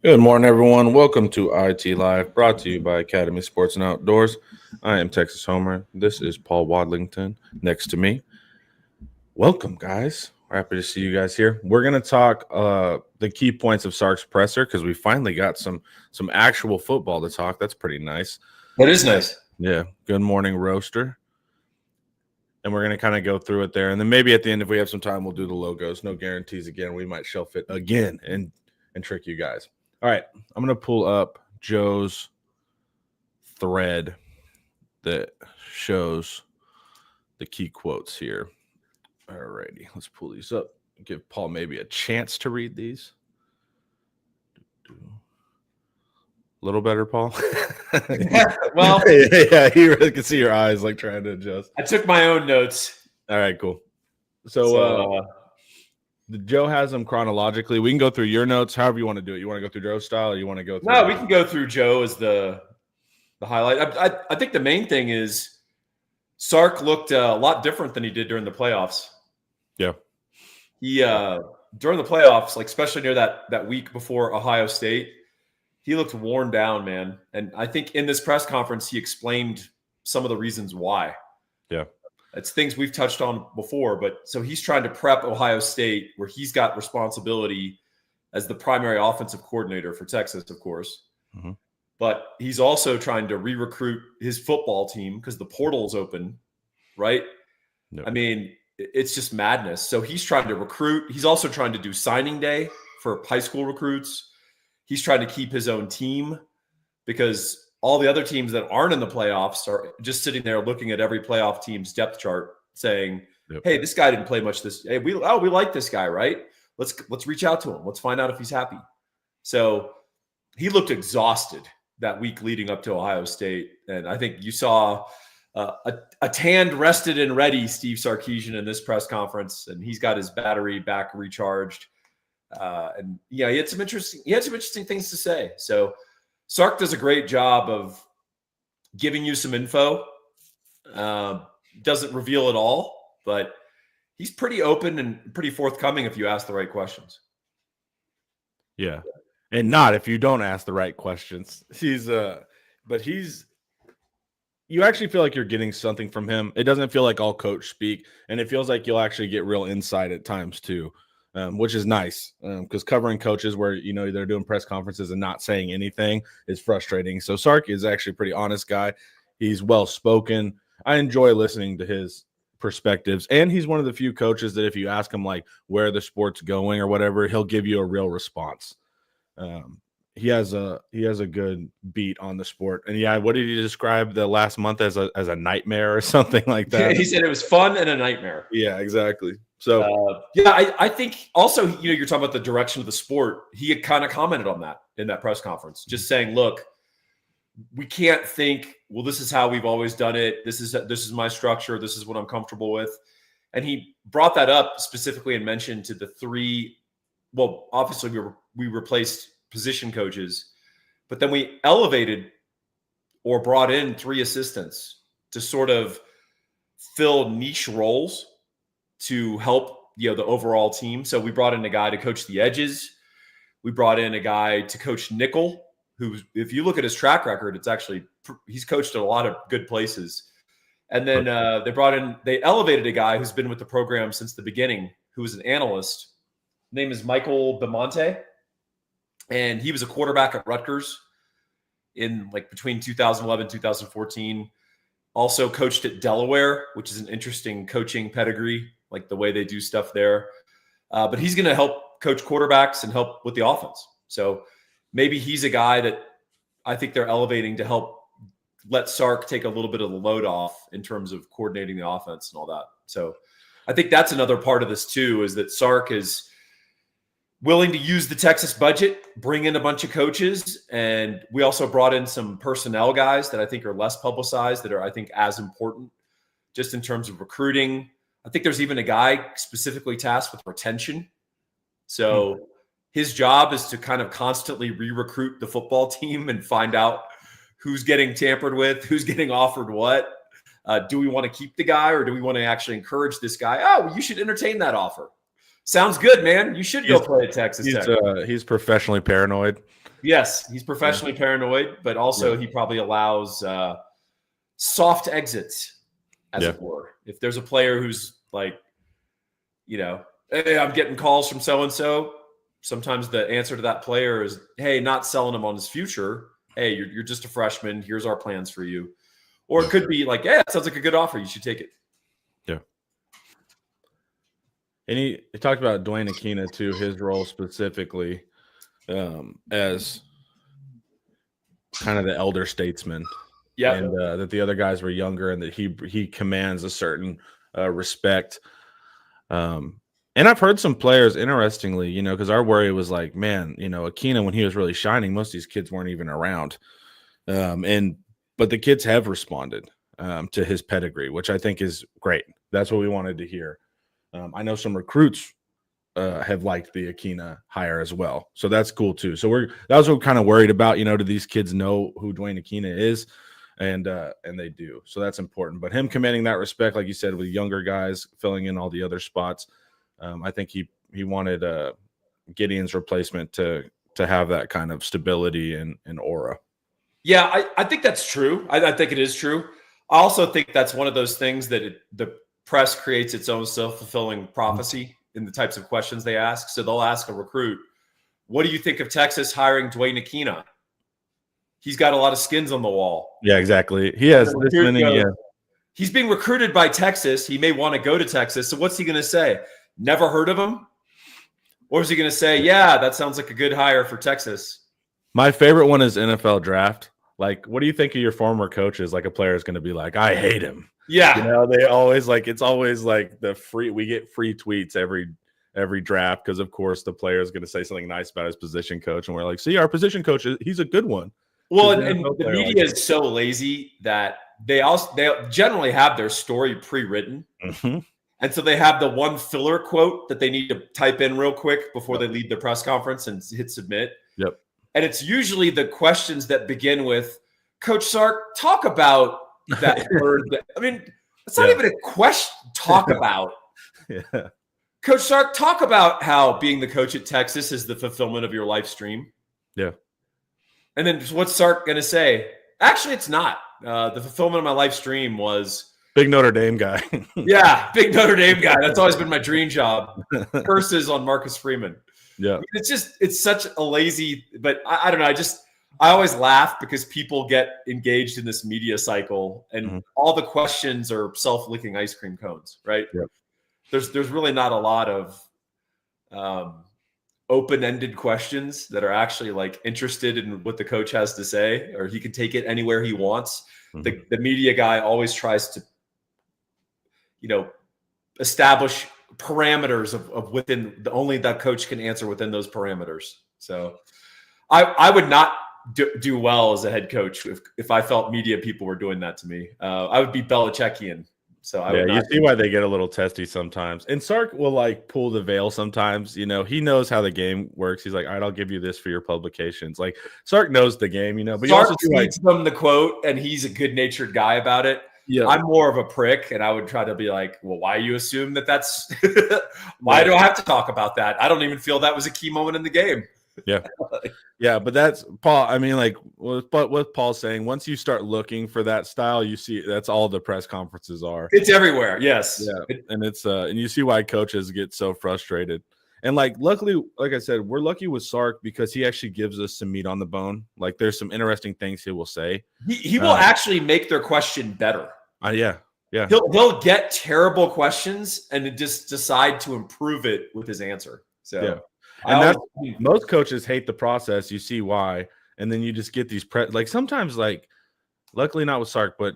Good morning, everyone. Welcome to IT Live, brought to you by Academy Sports and Outdoors. I am Texas Homer. This is Paul Wadlington next to me. Welcome, guys. We're happy to see you guys here. We're going to talk the key points of Sark's presser because we finally got some actual football to talk. That's pretty nice. That is nice. Yeah. Good morning, Roaster. And we're going to kind of go through it there. And then maybe at the end, if we have some time, we'll do the logos. No guarantees again. We might shelf it again and trick you guys. All right, I'm going to pull up Joe's thread that shows the key quotes here. All righty, let's pull these up. Give Paul maybe a chance to read these. A little better, Paul? Well, yeah, you really can see your eyes like trying to adjust. I took my own notes. All right, cool. So Joe has them chronologically. We can go through your notes, however you want to do it. You want to go through Joe's style, or you want to go through? No, we can go through Joe as the highlight. I think the main thing is Sark looked a lot different than he did during the playoffs. Yeah, he during the playoffs, like especially near that week before Ohio State, he looked worn down, man. And I think in this press conference, he explained some of the reasons why. Yeah. It's things we've touched on before, but so he's trying to prep Ohio State where he's got responsibility as the primary offensive coordinator for Texas, of course. Mm-hmm. But he's also trying to re-recruit his football team because the portal's open, right? No. I mean, it's just madness. So he's trying to recruit. He's also trying to do signing day for high school recruits. He's trying to keep his own team because all the other teams that aren't in the playoffs are just sitting there looking at every playoff team's depth chart saying, yep, hey, this guy didn't play much this. Hey, we like this guy, right? Let's reach out to him. Let's find out if he's happy. So he looked exhausted that week leading up to Ohio State. And I think you saw a tanned, rested, and ready Steve Sarkisian in this press conference. And he's got his battery back recharged. And yeah, he had some interesting things to say. So Sark does a great job of giving you some info. Doesn't reveal it all, but he's pretty open and pretty forthcoming if you ask the right questions. Yeah. And not if you don't ask the right questions. You actually feel like you're getting something from him. It doesn't feel like all coach speak, and it feels like you'll actually get real insight at times too. Which is nice because covering coaches where, they're doing press conferences and not saying anything is frustrating. So Sark is actually a pretty honest guy. He's well-spoken. I enjoy listening to his perspectives. And he's one of the few coaches that if you ask him like where the sport's going or whatever, he'll give you a real response. He has a good beat on the sport. And yeah, what did he describe the last month as a nightmare or something like that? He said it was fun and a nightmare. Yeah, exactly. So I think also, you're talking about the direction of the sport. He had kind of commented on that in that press conference, just saying, look, we can't think, well, this is how we've always done it. This is my structure. This is what I'm comfortable with. And he brought that up specifically and mentioned to the three, well, obviously we replaced position coaches, but then we elevated or brought in three assistants to sort of fill niche roles to help, the overall team. So we brought in a guy to coach the edges. We brought in a guy to coach nickel, who, if you look at his track record, he's coached at a lot of good places. And then they elevated a guy who's been with the program since the beginning, who was an analyst. His name is Michael Bemonte. And he was a quarterback at Rutgers in between 2011 and 2014. Also coached at Delaware, which is an interesting coaching pedigree, like the way they do stuff there. But he's going to help coach quarterbacks and help with the offense. So maybe he's a guy that I think they're elevating to help let Sark take a little bit of the load off in terms of coordinating the offense and all that. So I think that's another part of this too, is that Sark is willing to use the Texas budget, bring in a bunch of coaches. And we also brought in some personnel guys that I think are less publicized that are, I think, as important just in terms of recruiting. I think there's even a guy specifically tasked with retention. So his job is to kind of constantly re-recruit the football team and find out who's getting tampered with, who's getting offered what. Do we want to keep the guy or do we want to actually encourage this guy? Oh, well, you should entertain that offer. Sounds good, man. You should go play at Texas Tech. He's professionally paranoid. Yes, he's professionally paranoid, but also he probably allows soft exits, as it were. If there's a player who's like, hey, I'm getting calls from so-and-so, sometimes the answer to that player is, hey, not selling him on his future. Hey, you're just a freshman. Here's our plans for you. Or it could be like, yeah, it sounds like a good offer. You should take it. Yeah. And he talked about Dwayne Aquina too, his role specifically as kind of the elder statesman. Yeah. And that the other guys were younger and that he commands a certain respect. And I've heard some players, interestingly, because our worry was like, man, Aquina, when he was really shining, most of these kids weren't even around. But the kids have responded to his pedigree, which I think is great. That's what we wanted to hear. I know some recruits have liked the Aquina hire as well. So that's cool too. So that was what we're kind of worried about, do these kids know who Dwayne Aquina is? And they do. So that's important. But him commanding that respect, like you said, with younger guys filling in all the other spots, I think he wanted Gideon's replacement to have that kind of stability and aura. Yeah, I think that's true. I think it is true. I also think that's one of those things that the press creates its own self-fulfilling prophecy in the types of questions they ask. So they'll ask a recruit, what do you think of Texas hiring Dwayne Aquina? He's got a lot of skins on the wall. Yeah, exactly. He has this many. He's being recruited by Texas. He may want to go to Texas. So what's he going to say? Never heard of him? Or is he going to say, yeah, that sounds like a good hire for Texas? My favorite one is NFL draft. Like, what do you think of your former coaches? Like, a player is going to be like, I hate him. Yeah. They always it's always like we get free tweets every draft because, of course, the player is going to say something nice about his position coach. And we're like, see, our position coach, he's a good one. Well, and the media is so lazy that they generally have their story pre-written. Mm-hmm. And so they have the one filler quote that they need to type in real quick before they leave the press conference and hit submit. Yep. And it's usually the questions that begin with, Coach Sark, talk about that word. It's not even a question. Talk about. Yeah. Coach Sark, talk about how being the coach at Texas is the fulfillment of your life stream. Yeah. And then what's Sark going to say? Actually, it's not. The fulfillment of my life stream was big Notre Dame guy. Yeah, big Notre Dame guy. That's always been my dream job. Curses on Marcus Freeman. Yeah. It's such a lazy, but I don't know. I always laugh because people get engaged in this media cycle and all the questions are self-licking ice cream cones, right? Yep. There's really not a lot of open-ended questions that are actually like interested in what the coach has to say, or he can take it anywhere he wants. The media guy always tries to, establish parameters of within only that coach can answer within those parameters. So I would not do well as a head coach if I felt media people were doing that to me. I would be Belichickian. So you see why they get a little testy sometimes. And Sark will pull the veil sometimes. He knows how the game works. He's like, all right, I'll give you this for your publications. Like, Sark knows the game, but Sark feeds them the quote, and he's a good-natured guy about it. Yeah. I'm more of a prick, and I would try to be like, well, why you assume that's why do I have to talk about that? I don't even feel that was a key moment in the game. Yeah. Yeah, but that's Paul. What Paul's saying, once you start looking for that style, you see that's all the press conferences are. It's everywhere. Yes. Yeah. And it's and you see why coaches get so frustrated. And luckily, like I said, we're lucky with Sark because he actually gives us some meat on the bone. There's some interesting things he will say. He will actually make their question better. Yeah. He'll get terrible questions and just decide to improve it with his answer. So yeah. And most coaches hate the process. You see why. And then you just get these sometimes luckily not with Sark, but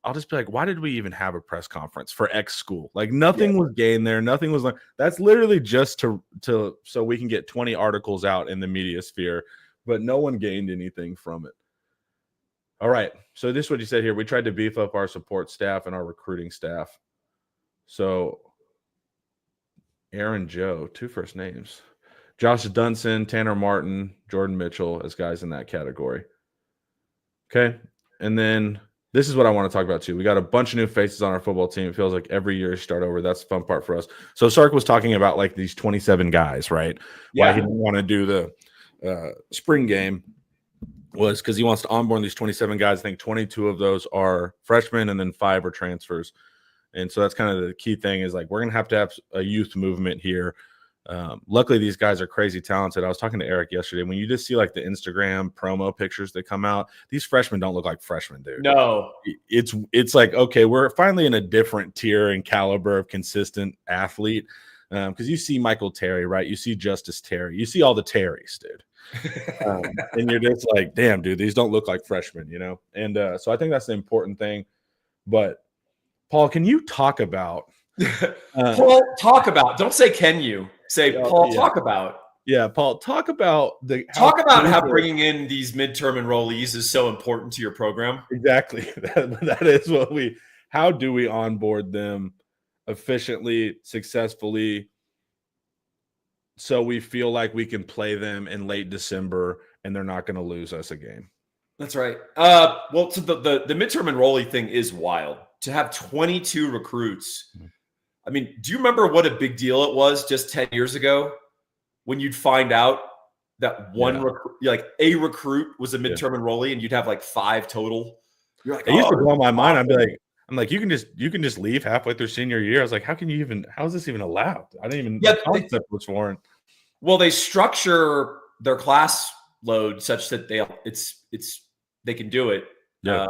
I'll just be like, why did we even have a press conference for X school? Nothing was gained there. Nothing was that's literally just to so we can get 20 articles out in the media sphere, but no one gained anything from it. All right. So this is what you said here. We tried to beef up our support staff and our recruiting staff. So Aaron Joe, 2 first names. Josh Dunson, Tanner Martin, Jordan Mitchell as guys in that category. Okay. And then this is what I want to talk about too. We got a bunch of new faces on our football team. It feels like every year start over. That's the fun part for us. So Sark was talking about these 27 guys, right? Yeah. Why he didn't want to do spring game was because he wants to onboard these 27 guys. I think 22 of those are freshmen and then 5 are transfers. And so that's kind of the key thing is like we're going to have a youth movement here. Luckily, these guys are crazy talented. I was talking to Eric yesterday. When you just see like the Instagram promo pictures that come out, these freshmen don't look like freshmen, dude. No. It's like, okay, we're finally in a different tier and caliber of consistent athlete. Because you see Michael Terry, right? You see Justice Terry. You see all the Terrys, dude. And you're just like, damn, dude, these don't look like freshmen, you know? And so I think that's the important thing. But, Paul, can you talk about Paul, talk about. Don't say can you. Say, Paul, talk about. Yeah, Paul, talk about how bringing in these midterm enrollees is so important to your program. Exactly. That is what how do we onboard them efficiently, successfully, so we feel like we can play them in late December and they're not going to lose us a game. That's right. Well, so the midterm enrollee thing is wild. To have 22 recruits. I mean, do you remember what a big deal it was just 10 years ago when you'd find out that a recruit was a midterm enrollee and you'd have like 5 total? You're like, it used to blow my mind. I'm like, you can just leave halfway through senior year. I was like, how is this even allowed? I didn't even the concept was foreign. Well, they structure their class load such that they can do it. Yeah.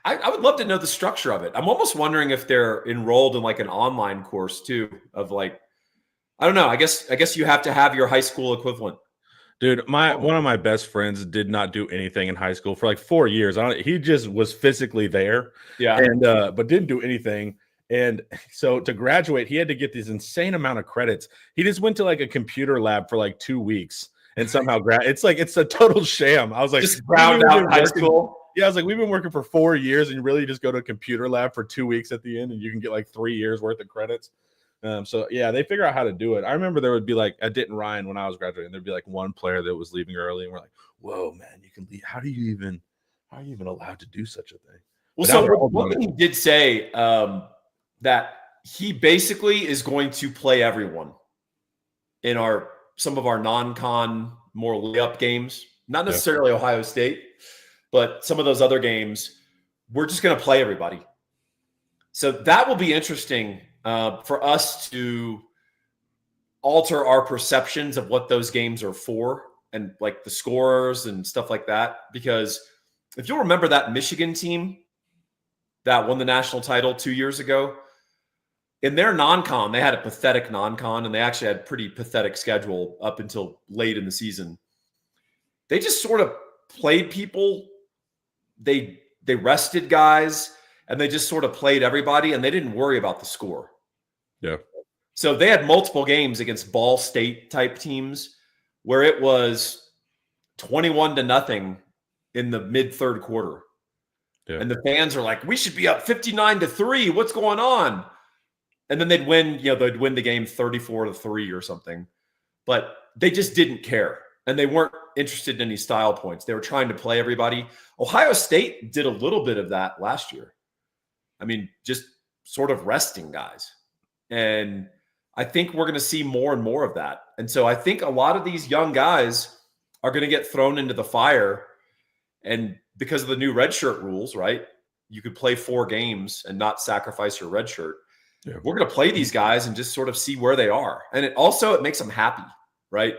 I would love to know the structure of it. I'm almost wondering if they're enrolled in like an online course too of like, I don't know. I guess you have to have your high school equivalent. Dude, one of my best friends did not do anything in high school for like 4 years. He just was physically there, and but didn't do anything. And so to graduate, he had to get this insane amount of credits. He just went to like a computer lab for like 2 weeks and somehow it's a total sham. I was like, just ground out high school. Yeah, I was like, we've been working for 4 years, and you really just go to a computer lab for 2 weeks at the end, and you can get like 3 years worth of credits. So yeah, they figure out how to do it. I remember there would be like at Denton Ryan when I was graduating, there'd be like one player that was leaving early, and we're like, "Whoa, man, you can leave? How are you even allowed to do such a thing?" Well, so one thing he did say that he basically is going to play everyone in some of our non-con more layup games, not necessarily Ohio State, but some of those other games. We're just going to play everybody. So that will be interesting for us to alter our perceptions of what those games are for and like the scorers and stuff like that. Because if you'll remember that Michigan team that won the national title 2 years ago, in their non-con, they had a pathetic non-con, and they actually had a pretty pathetic schedule up until late in the season. They just sort of played people. They rested guys, and they just sort of played everybody, and they didn't worry about the score. Yeah. So they had multiple games against Ball State type teams where it was 21-0 in the mid third quarter. Yeah. And the fans are like, we should be up 59-3. What's going on? And then they'd win the game 34-3 or something. But they just didn't care. And they weren't interested in any style points. They were trying to play everybody. Ohio State did a little bit of that last year. I mean, just sort of resting guys. And I think we're going to see more and more of that. And so I think a lot of these young guys are going to get thrown into the fire. And because of the new redshirt rules, right? You could play 4 games and not sacrifice your redshirt. Yeah. We're going to play these guys and just sort of see where they are. And it makes them happy, right?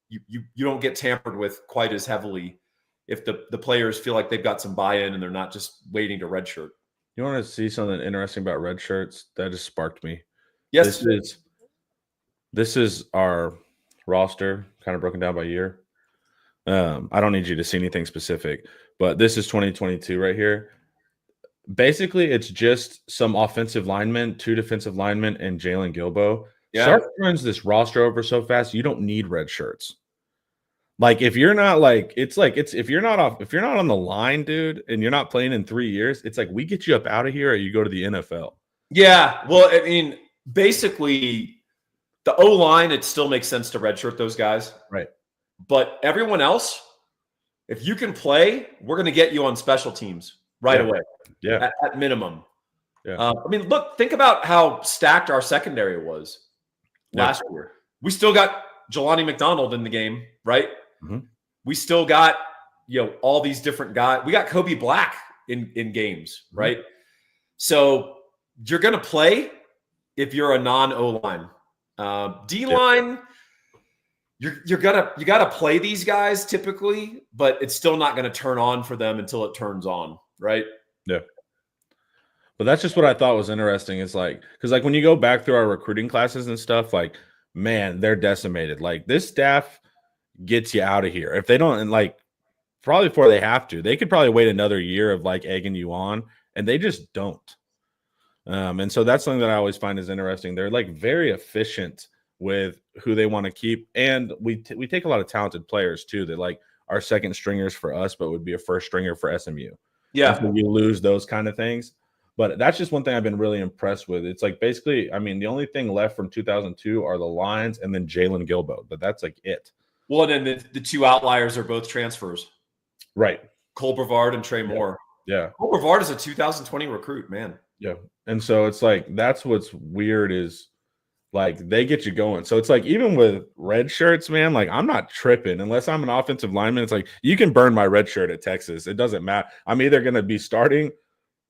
You don't get tampered with quite as heavily if the players feel like they've got some buy-in and they're not just waiting to redshirt. You want to see something interesting about red shirts? That just sparked me. Yes. This is our roster kind of broken down by year. I don't need you to see anything specific, but this is 2022 right here. Basically, it's just some offensive linemen, 2 defensive linemen, and Jalen Gilbo. Yeah. Sark turns this roster over so fast, you don't need red shirts. Like if you're not if you're not on the line, dude, and you're not playing in 3 years, it's like we get you up out of here or you go to the NFL. Yeah. Well, I mean, basically the O-line, it still makes sense to redshirt those guys. Right. But everyone else, if you can play, we're going to get you on special teams right away. Yeah. At minimum. Yeah. I mean, look, think about how stacked our secondary was last year. We still got Jelani McDonald in the game, right? Mm-hmm. We still got, all these different guys. We got Kobe Black in games, Mm-hmm. right? So you're going to play if you're a non-O-line. D-line, you gotta play these guys typically, but it's still not going to turn on for them until it turns on, right? Yeah. But that's just what I thought was interesting. Is like, because like when you go back through our recruiting classes and stuff, like, man, they're decimated. Like this staff gets you out of here if they don't, and like probably before they have to, they could probably wait another year of like egging you on, and they just don't. And so that's something that I always find is interesting. They're like very efficient with who they want to keep, and we take a lot of talented players too that like are second stringers for us, but would be a first stringer for SMU. Yeah, and so you lose those kind of things. But that's just one thing I've been really impressed with. It's like basically, I mean, the only thing left from 2002 are the lines and then Jalen Gilbo, but that's like it. Well, and then the two outliers are both transfers, right? Cole Brevard and Trey Moore. Yeah, Cole Brevard is a 2020 recruit, man. Yeah, and so it's like that's what's weird is like they get you going. So it's like even with red shirts, man, like I'm not tripping unless I'm an offensive lineman. It's like you can burn my red shirt at Texas. It doesn't matter. I'm either going to be starting,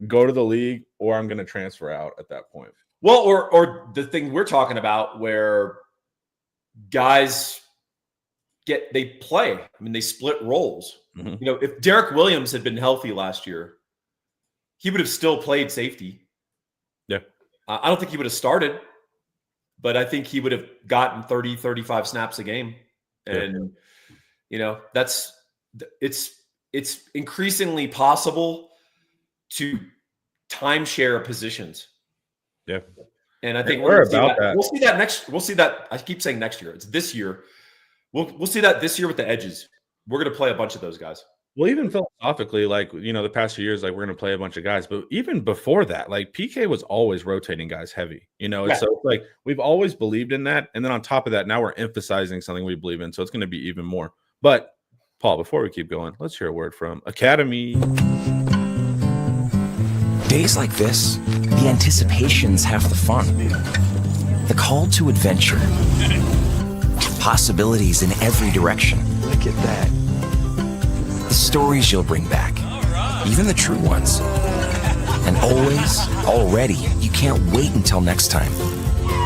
go to the league, or I'm going to transfer out at that point. Well, or the thing we're talking about where guys they play. I mean, they split roles. Mm-hmm. If Derek Williams had been healthy last year, he would have still played safety. Yeah. I don't think he would have started, but I think he would have gotten 30, 35 snaps a game. And, it's increasingly possible to timeshare positions. Yeah. And I think we're about that. We'll see that we'll see that. I keep saying next year. It's this year. We'll see that this year with the edges. We're going to play a bunch of those guys. Well, even philosophically, like, the past few years, like we're going to play a bunch of guys, but even before that, like PK was always rotating guys heavy, and so it's like we've always believed in that. And then on top of that, now we're emphasizing something we believe in. So it's going to be even more. But Paul, before we keep going, let's hear a word from Academy. Days like this, the anticipation's half the fun. The call to adventure. Possibilities in every direction. Look at that. The stories you'll bring back, even the true ones. And already, you can't wait until next time.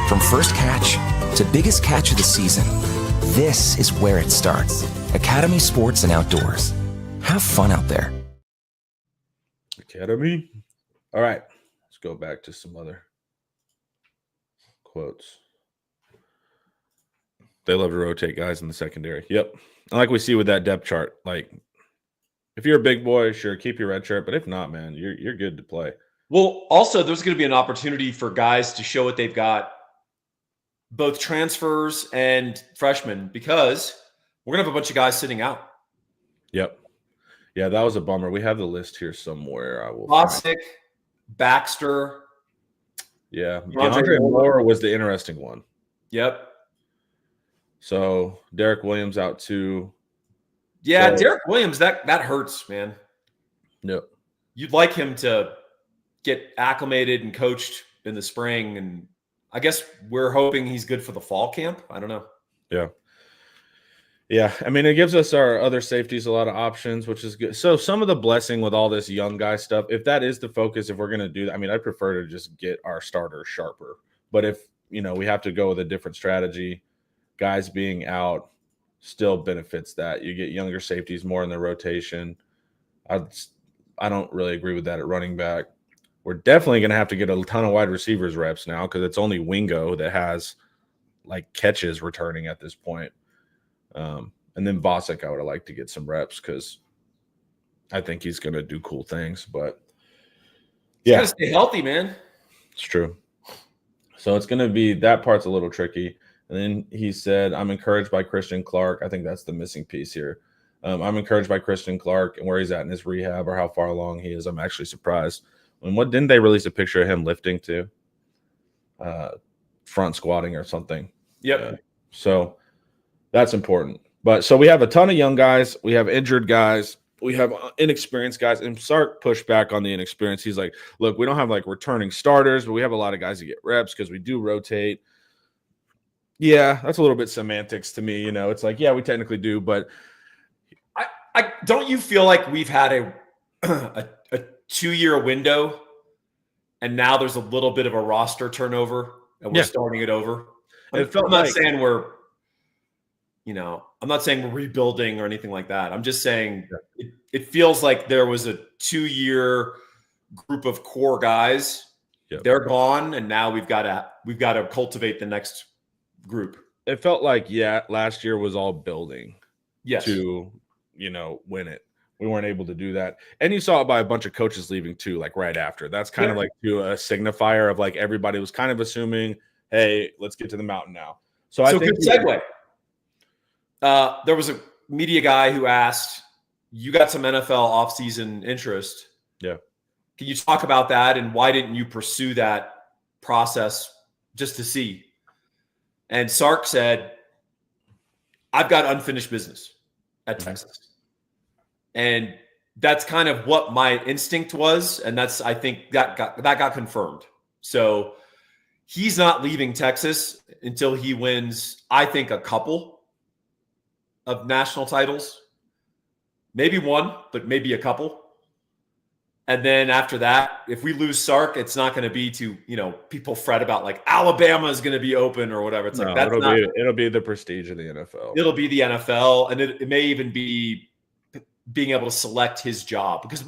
From first catch to biggest catch of the season, this is where it starts. Academy Sports and Outdoors. Have fun out there. Academy. All right, let's go back to some other quotes. They love to rotate guys in the secondary. Yep. And like we see with that depth chart, like if you're a big boy, sure, keep your red shirt. But if not, man, you're good to play. Well, also, there's going to be an opportunity for guys to show what they've got, both transfers and freshmen, because we're going to have a bunch of guys sitting out. Yep. Yeah, that was a bummer. We have the list here somewhere. I will. Bosick, Baxter. Yeah. DeAndre Moore was the interesting one. Yep. So Derek Williams out too. Yeah, so, Derek Williams, that hurts, man. Yep. You'd like him to get acclimated and coached in the spring, and I guess we're hoping he's good for the fall camp. I don't know. Yeah. Yeah, I mean, it gives us our other safeties a lot of options, which is good. So some of the blessing with all this young guy stuff, if that is the focus, if we're going to do that, I mean, I'd prefer to just get our starters sharper. But if, we have to go with a different strategy, guys being out still benefits that. You get younger safeties more in the rotation. I don't really agree with that at running back. We're definitely going to have to get a ton of wide receivers reps now because it's only Wingo that has like catches returning at this point. And then Bosick, I would have liked to get some reps because I think he's going to do cool things. But yeah, got to stay healthy, man. It's true. So it's going to be that part's a little tricky. And then he said, "I'm encouraged by Christian Clark." I think that's the missing piece here. I'm encouraged by Christian Clark and where he's at in his rehab or how far along he is. I'm actually surprised. And what didn't they release a picture of him lifting too? Front squatting or something. Yep. So that's important. But so we have a ton of young guys. We have injured guys. We have inexperienced guys. And Sark pushed back on the inexperience. He's like, look, we don't have like returning starters, but we have a lot of guys that get reps because we do rotate. Yeah, that's a little bit semantics to me. It's like, yeah, we technically do, but I don't you feel like we've had a 2-year window, and now there's a little bit of a roster turnover, and we're yeah, starting it over. it felt I'm not like saying I'm not saying we're rebuilding or anything like that. I'm just saying it feels like there was a 2-year group of core guys. Yep. They're gone, and now we've got to cultivate the next group. It felt like, yeah, last year was all building to, win it. We weren't able to do that. And you saw it by a bunch of coaches leaving too, like right after. That's kind of like a signifier of like everybody was kind of assuming, hey, let's get to the mountain now. So I think good segue. There was a media guy who asked, you got some NFL offseason interest. Yeah. Can you talk about that, and why didn't you pursue that process just to see? And Sark said, I've got unfinished business at Texas. And that's kind of what my instinct was. And I think that got confirmed. So he's not leaving Texas until he wins, I think, a couple of national titles. Maybe one, but maybe a couple. And then after that, if we lose Sark, it's not going to be to, people fret about like Alabama is going to be open or whatever. It's like, it'll be the prestige of the NFL. It'll be the NFL. And it may even be being able to select his job, because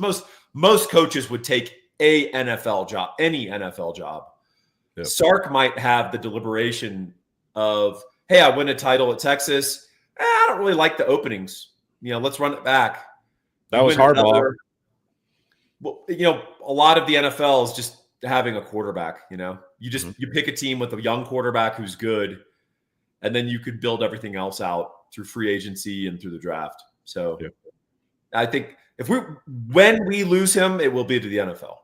most coaches would take a NFL job, any NFL job. Yep. Sark might have the deliberation of, hey, I win a title at Texas. I don't really like the openings. Let's run it back. That was Harbaugh. Well, a lot of the NFL is just having a quarterback. You pick a team with a young quarterback who's good, and then you could build everything else out through free agency and through the draft. So yeah. I think when we lose him, it will be to the NFL.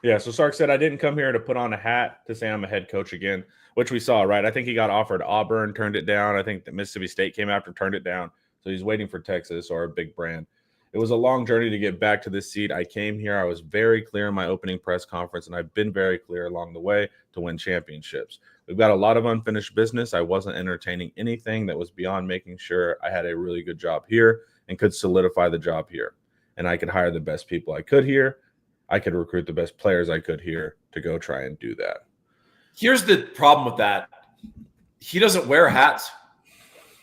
Yeah. So Sark said, I didn't come here to put on a hat to say I'm a head coach again, which we saw, right? I think he got offered Auburn, turned it down. I think that Mississippi State came after, turned it down. So he's waiting for Texas or a big brand. It was a long journey to get back to this seat. I came here. I was very clear in my opening press conference, and I've been very clear along the way to win championships. We've got a lot of unfinished business. I wasn't entertaining anything that was beyond making sure I had a really good job here and could solidify the job here. And I could hire the best people I could here. I could recruit the best players I could here to go try and do that. Here's the problem with that. He doesn't wear hats.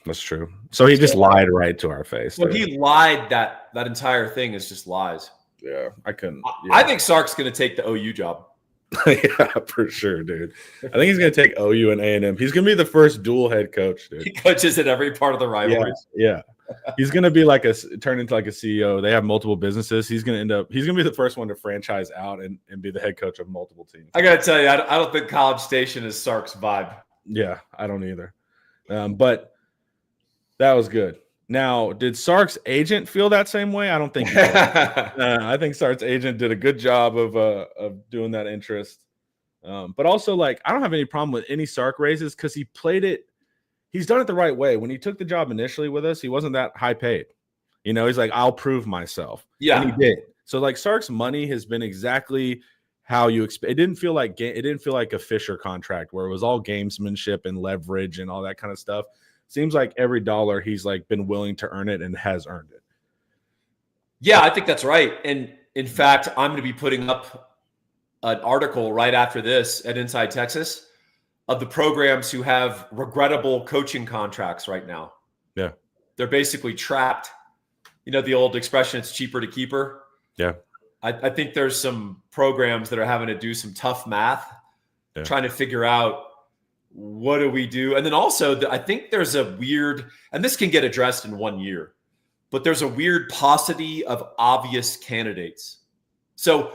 That's true. So he just lied right to our face. Well, he lied. That entire thing is just lies. Yeah, I couldn't. Yeah. I think Sark's going to take the OU job. Yeah, for sure, dude. I think he's going to take OU and A&M. He's going to be the first dual head coach, dude. He coaches at every part of the rivalries. Yeah. He's going to be turn into like a CEO. They have multiple businesses. He's going to be the first one to franchise out and be the head coach of multiple teams. I got to tell you, I don't think College Station is Sark's vibe. Yeah, I don't either. But that was good. Now, did Sark's agent feel that same way? I don't think he did. I think Sark's agent did a good job of doing that interest. But also, I don't have any problem with any Sark raises because he played it. He's done it the right way. When he took the job initially with us, he wasn't that high paid. He's like, I'll prove myself. Yeah. And he did. So, Sark's money has been exactly how you expect. It didn't feel like a Fisher contract where it was all gamesmanship and leverage and all that kind of stuff. Seems like every dollar he's been willing to earn it and has earned it. Yeah, I think that's right. And in fact, I'm going to be putting up an article right after this at Inside Texas of the programs who have regrettable coaching contracts right now. Yeah. They're basically trapped. The old expression, it's cheaper to keep her. Yeah. I think there's some programs that are having to do some tough math, trying to figure out, what do we do? And then also, I think there's a weird, and this can get addressed in 1 year, but there's a weird paucity of obvious candidates. So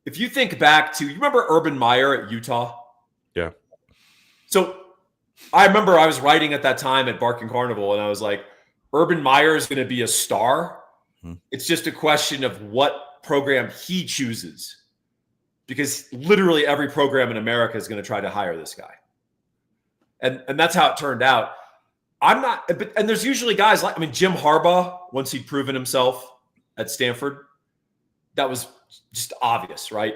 if you think back to, you remember Urban Meyer at Utah? Yeah. So I remember I was writing at that time at Barking Carnival, and I was like, Urban Meyer is going to be a star. It's just a question of what program he chooses, because literally every program in America is going to try to hire this guy. And that's how it turned out. And there's usually guys Jim Harbaugh, once he'd proven himself at Stanford, that was just obvious, right?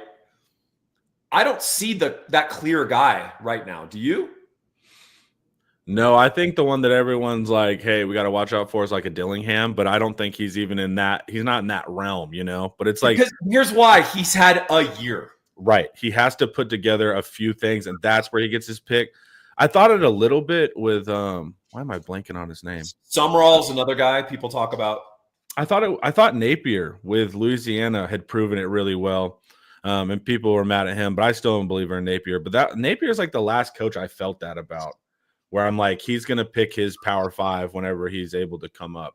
I don't see that clear guy right now. Do you? No, I think the one that everyone's like, hey, we got to watch out for is like a Dillingham, but I don't think he's even in that. He's not in that realm, you know. But it's like, Because here's why: he's had a year. right, he has to put together a few things, and that's where he gets his pick. I thought it a little bit with why am I blanking on his name? Summerall's another guy people talk about. I thought Napier with Louisiana had proven it really well. And people were mad at him, but I still don't believe in Napier. But that Napier is like the last coach I felt that about, where I'm like, he's gonna pick his Power 5 whenever he's able to come up.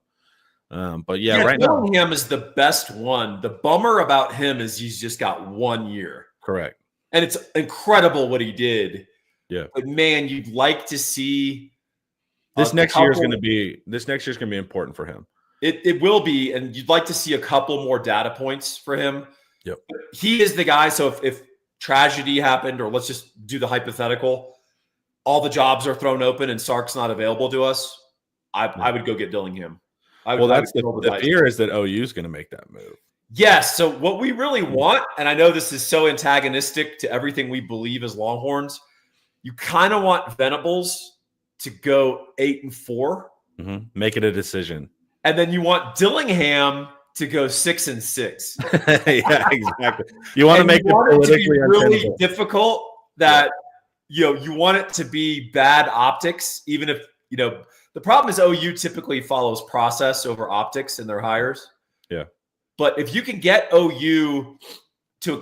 But yeah, right now, Dillingham is the best one. The bummer about him is he's just got 1 year. correct. And it's incredible what he did. Yeah. But man, you'd like to see This next year is gonna be important for him. It will be, and you'd like to see a couple more data points for him. Yep. He is the guy. So if tragedy happened, or let's just do the hypothetical, all the jobs are thrown open and Sark's not available to us, I would go get Dillingham. That's the fear is that OU is going to make that move. Yes. So what we really want, and I know this is so antagonistic to everything we believe as Longhorns, you kind of want Venables to go 8-4. Mm-hmm. Make it a decision. And then you want Dillingham to go 6-6. Yeah, exactly. You want to make it politically really difficult that you want it to be bad optics, even if the problem is OU typically follows process over optics in their hires. Yeah. But if you can get OU to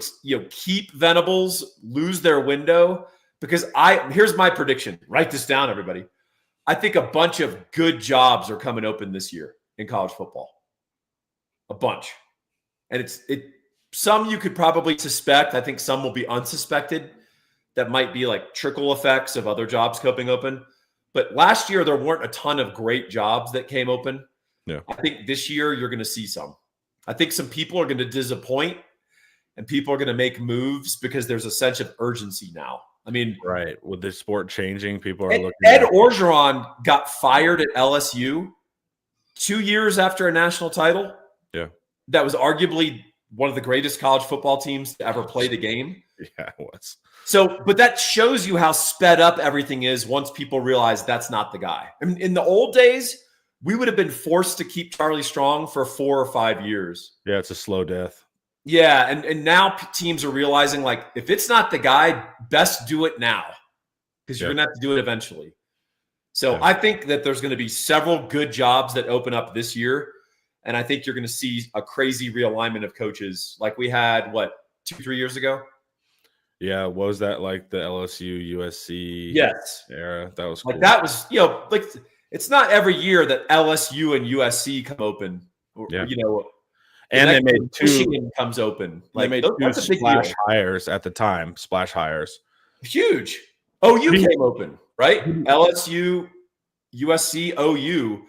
keep Venables, lose their window, because here's my prediction. Write this down, everybody. I think a bunch of good jobs are coming open this year in college football. A bunch. And some you could probably suspect. I think some will be unsuspected. That might be like trickle effects of other jobs coming open. But last year, there weren't a ton of great jobs that came open. Yeah. I think this year, you're going to see some. I think some people are going to disappoint, and people are going to make moves because there's a sense of urgency now. I mean, right. With the sport changing, people are looking. Ed Orgeron got fired at LSU 2 years after a national title. Yeah. That was arguably one of the greatest college football teams to ever play the game. Yeah, it was. So, but that shows you how sped up everything is once people realize that's not the guy. I mean, in the old days, we would have been forced to keep Charlie Strong for 4 or 5 years. Yeah, it's a slow death. Yeah, and now teams are realizing, like, if it's not the guy, best do it now because you're going to have to do it eventually. So I think that there's going to be several good jobs that open up this year, and I think you're going to see a crazy realignment of coaches like we had, 2-3 years ago? Yeah, what was that like the LSU USC era? That was cool. That was it's not every year that LSU and USC come open. And they made Michigan comes open. They made two splash hires at the time. Splash hires, huge. OU came open, right? LSU, USC, OU.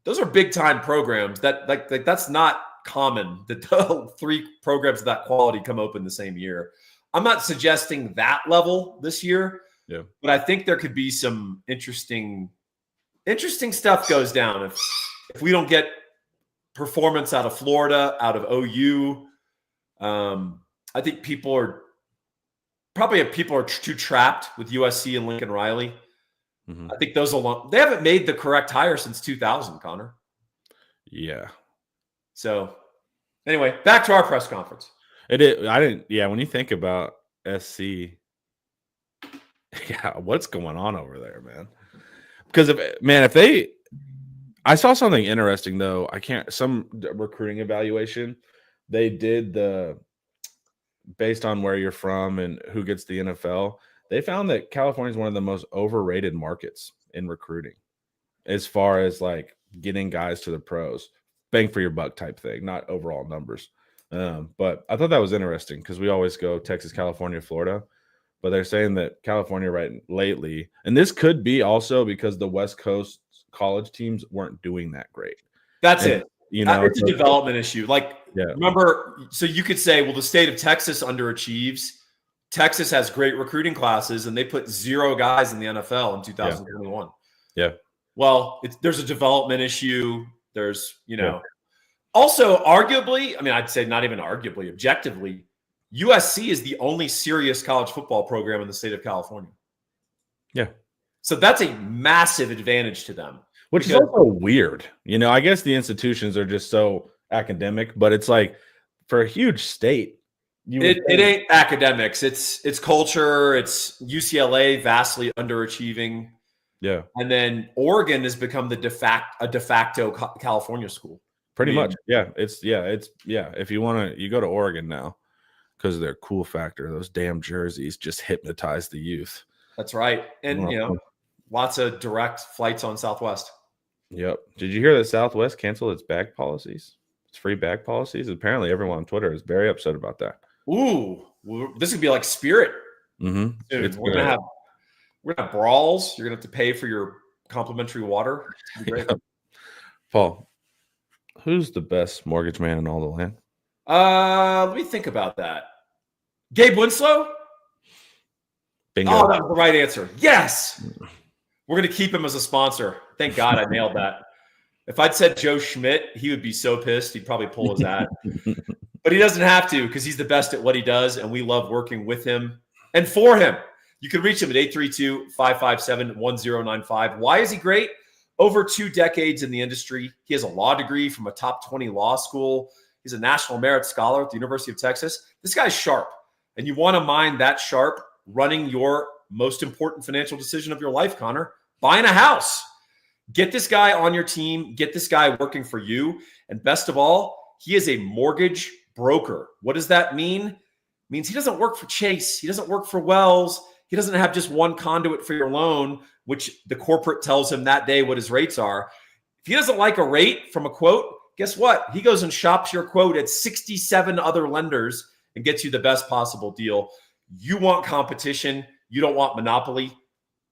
Those are big time programs. That's not common that 3 programs of that quality come open the same year. I'm not suggesting that level this year, but I think there could be some interesting stuff goes down if we don't get performance out of Florida, out of OU. I think people are too trapped with USC and Lincoln Riley. Mm-hmm. I think they haven't made the correct hire since 2000, Connor. Yeah. So anyway, back to our press conference. When you think about SC, what's going on over there, man? Because I saw something interesting though. Some recruiting evaluation, they did based on where you're from and who gets the NFL. They found that California is one of the most overrated markets in recruiting as far as like getting guys to the pros, bang for your buck type thing, not overall numbers. But I thought that was interesting because we always go Texas, California, Florida, but they're saying that California lately, and this could be also because the West Coast college teams weren't doing that great. That's it. It's a development issue. Remember, so you could say, well, the state of Texas underachieves. Texas has great recruiting classes, and they put 0 guys in the NFL in 2021. Yeah. Well, there's a development issue. There's, Also, arguably, I'd say not even arguably, objectively, USC is the only serious college football program in the state of California. Yeah. So that's a massive advantage to them. Which is also weird. I guess the institutions are just so academic, but it's like for a huge state, it ain't academics. It's culture. It's UCLA vastly underachieving. Yeah. And then Oregon has become a de facto California school. Pretty much. Yeah. If you want to, you go to Oregon now because of their cool factor. Those damn jerseys just hypnotize the youth. That's right. And, lots of direct flights on Southwest. Yep. Did you hear that Southwest canceled its bag policies? It's free bag policies. Apparently, everyone on Twitter is very upset about that. Ooh, this would be like Spirit. Mm-hmm. Dude, we're gonna have brawls. You're gonna have to pay for your complimentary water. Great. Yeah. Paul, who's the best mortgage man in all the land? Let me think about that. Gabe Winslow. Bingo. Oh, that was the right answer. Yes. We're going to keep him as a sponsor. Thank God I nailed that. If I'd said Joe Schmidt, he would be so pissed. He'd probably pull his ad. But he doesn't have to because he's the best at what he does, and we love working with him and for him. You can reach him at 832-557-1095. Why is he great? Over 2 decades in the industry. He has a law degree from a top 20 law school. He's a National Merit Scholar at the University of Texas. This guy's sharp, and you want to mind that sharp running your most important financial decision of your life, Connor, buying a house. Get this guy on your team. Get this guy working for you. And best of all, he is a mortgage broker. What does that mean? It means he doesn't work for Chase. He doesn't work for Wells. He doesn't have just one conduit for your loan, which the corporate tells him that day what his rates are. If he doesn't like a rate from a quote, guess what? He goes and shops your quote at 67 other lenders and gets you the best possible deal. You want competition. You don't want monopoly.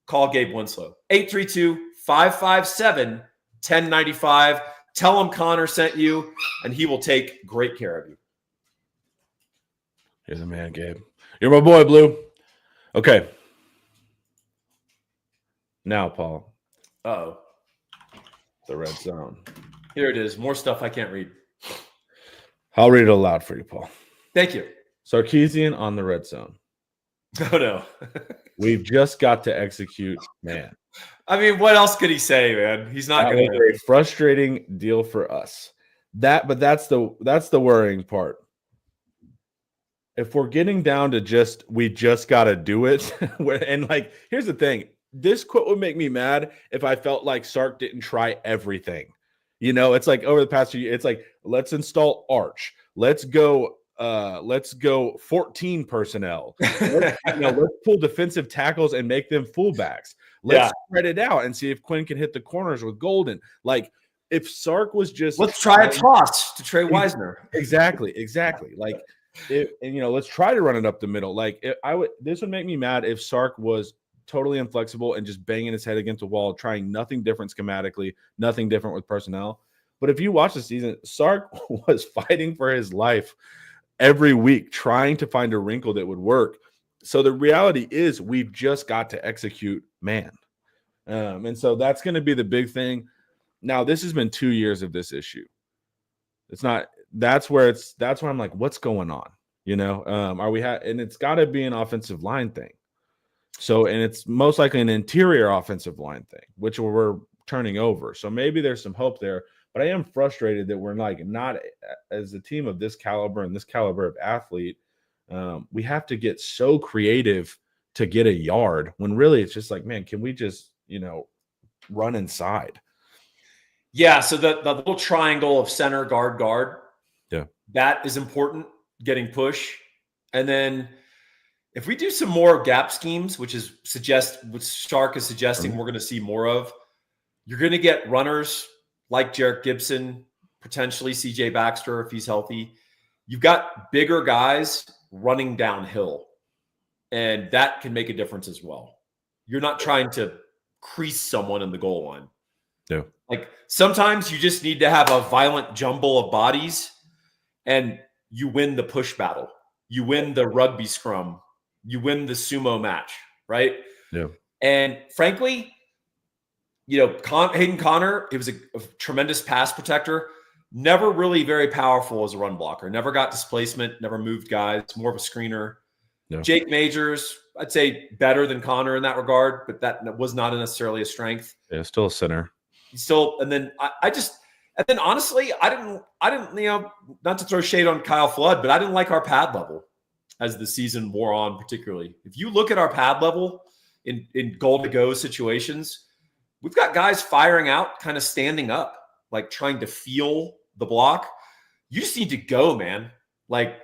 Call Gabe Winslow. 832-557-1095. Tell him Connor sent you, and he will take great care of you. You're the man, Gabe. You're my boy, Blue. Okay. Now, Paul. Uh-oh. The red zone. Here it is. More stuff I can't read. I'll read it aloud for you, Paul. Thank you. Sarkisian on the red zone. Oh, no. We've just got to execute, man. I mean, what else could he say, man? He's not going to. A frustrating deal for us. But that's the worrying part. If we're getting down to we just got to do it. And here's the thing. This quote would make me mad if I felt like Sark didn't try everything. It's like over the past few years, it's like, let's install Arch. Let's go 14 personnel. Let's pull defensive tackles and make them fullbacks. Let's spread it out and see if Quinn can hit the corners with Golden. If Sark was just let's try a toss to Trey Wisner. Exactly. Let's try to run it up the middle. This would make me mad if Sark was totally inflexible and just banging his head against the wall, trying nothing different schematically, nothing different with personnel. But if you watch the season, Sark was fighting for his life every week, trying to find a wrinkle that would work. So the reality is we've just got to execute, man. And so that's going to be the big thing. Now, this has been 2 years of this issue. That's where I'm like, what's going on? And it's got to be an offensive line thing. So, and it's most likely an interior offensive line thing, which we're turning over. So maybe there's some hope there, but I am frustrated that we're not as a team of this caliber and this caliber of athlete. We have to get so creative to get a yard when really it's just like, man, can we just, run inside? Yeah. So the little triangle of center, guard. Yeah. That is important, getting push. And then if we do some more gap schemes, which Sark is suggesting we're going to see more of, you're going to get runners like Jarek Gibson, potentially CJ Baxter if he's healthy. You've got bigger guys running downhill, and that can make a difference as well. You're not trying to crease someone in the goal line. Yeah. Sometimes you just need to have a violent jumble of bodies, and you win the push battle. You win the rugby scrum. You win the sumo match, right? Yeah. And frankly, Hayden Connor, he was a tremendous pass protector, never really very powerful as a run blocker, never got displacement, never moved guys, more of a screener. Yeah. Jake Majors, I'd say, better than Connor in that regard, but that was not necessarily a strength. Yeah, still a center. He's still, and then and then honestly, I didn't, not to throw shade on Kyle Flood, but I didn't like our pad level as the season wore on, particularly. If you look at our pad level in goal to go situations, we've got guys firing out, kind of standing up, like trying to feel the block. You just need to go, man. Like,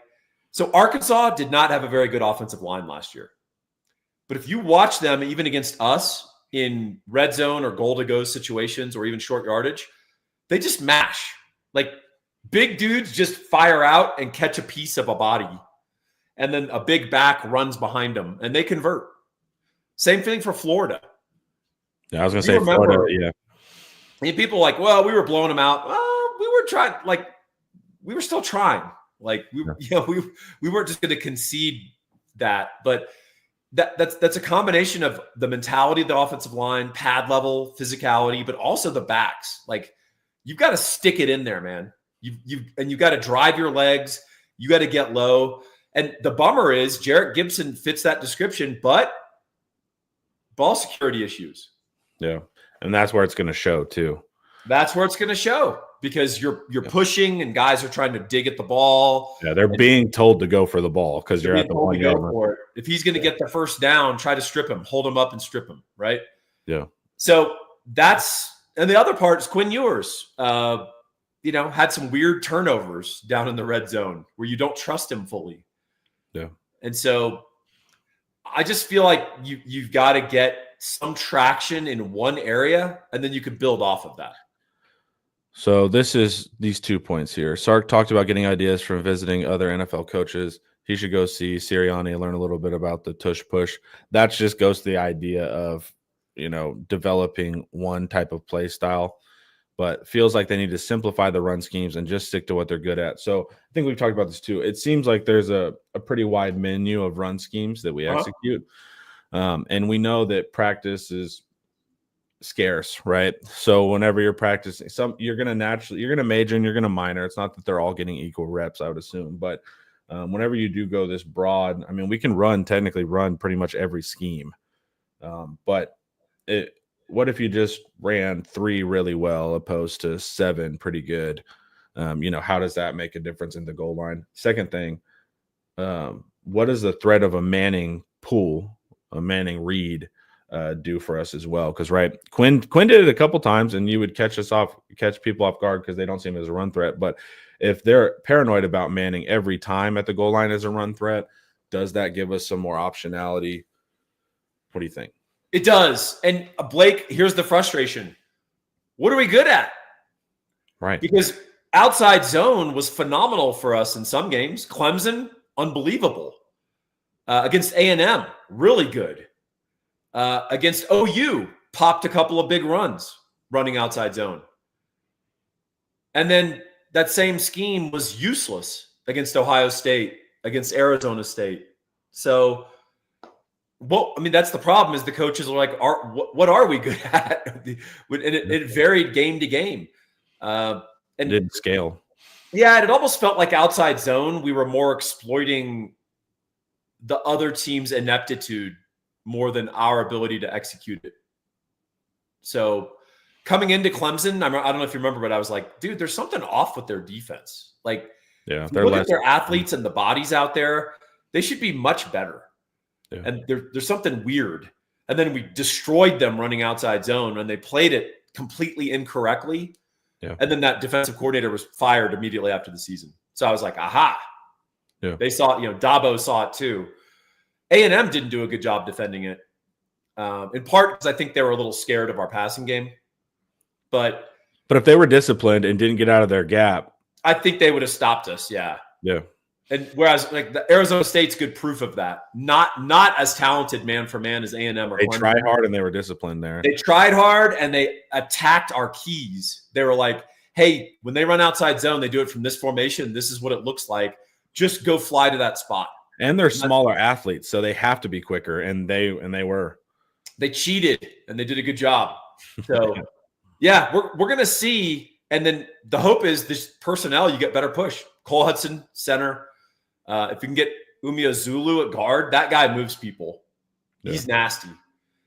so Arkansas did not have a very good offensive line last year. But if you watch them, even against us in red zone or goal to go situations or even short yardage, they just mash. Like, big dudes just fire out and catch a piece of a body. And then a big back runs behind them and they convert. Same thing for Florida. Yeah, I was going to say Florida, yeah. And people are like, well, we were blowing them out. Well, we were trying, like, we were still trying. Like, we weren't just going to concede that. But that's a combination of the mentality of the offensive line, pad level, physicality, but also the backs. Like, you've got to stick it in there, man. You've got to drive your legs. You got to get low. And the bummer is Jarrett Gibson fits that description, but ball security issues. Yeah. And that's where it's going to show too. That's where it's going to show because you're pushing and guys are trying to dig at the ball. Yeah, they're being told to go for the ball because you're at the 1 yard line. If he's going to get the first down, try to strip him, hold him up and strip him, right? Yeah. So and the other part is Quinn Ewers, had some weird turnovers down in the red zone where you don't trust him fully. Yeah. And so I just feel like you've got to get some traction in one area, and then you can build off of that. So this is these 2 points here. Sark talked about getting ideas from visiting other NFL coaches. He should go see Sirianni and learn a little bit about the tush push. That just goes to the idea of, developing one type of play style, but feels like they need to simplify the run schemes and just stick to what they're good at. So I think we've talked about this too. It seems like there's a pretty wide menu of run schemes that we execute. And we know that practice is scarce, right? So whenever you're practicing, you're going to major and you're going to minor. It's not that they're all getting equal reps, I would assume. But whenever you do go this broad, I mean, we can technically run pretty much every scheme. But what if you just ran 3 really well opposed to 7 pretty good? How does that make a difference in the goal line? Second thing, what does the threat of a Manning pull, a Manning read, do for us as well? Because Quinn did it a couple times, and you would catch people off guard because they don't see him as a run threat. But if they're paranoid about Manning every time at the goal line as a run threat, does that give us some more optionality? What do you think? It does. And Blake, here's the frustration. What are we good at? Right. Because outside zone was phenomenal for us in some games. Clemson, unbelievable. Against A&M, really good. Against OU, popped a couple of big runs running outside zone. And then that same scheme was useless against Ohio State, against Arizona State. So, that's the problem is the coaches are like, what are we good at? And it varied game to game. And it didn't scale. Yeah, it almost felt like outside zone, we were more exploiting the other team's ineptitude more than our ability to execute it. So coming into Clemson, I don't know if you remember, but I was like, dude, there's something off with their defense. Like, yeah, look at their athletes and the bodies out there, they should be much better. Yeah. And there's something weird. And then we destroyed them running outside zone and they played it completely incorrectly. Yeah. And then that defensive coordinator was fired immediately after the season. So I was like, aha. Yeah. They saw it, Dabo saw it too. A&M didn't do a good job defending it. In part because I think they were a little scared of our passing game. But if they were disciplined and didn't get out of their gap, I think they would have stopped us. Yeah. Yeah. And whereas like the Arizona State's good proof of that. Not as talented man for man as A&M or they tried hard and they were disciplined there. They tried hard and they attacked our keys. They were like, hey, when they run outside zone, they do it from this formation. This is what it looks like. Just go fly to that spot. And they're smaller athletes, so they have to be quicker. And they were. They cheated and they did a good job. So yeah, we're gonna see. And then the hope is this personnel, you get better push. Cole Hudson, center. If you can get Umia Zulu at guard, that guy moves people. He's nasty.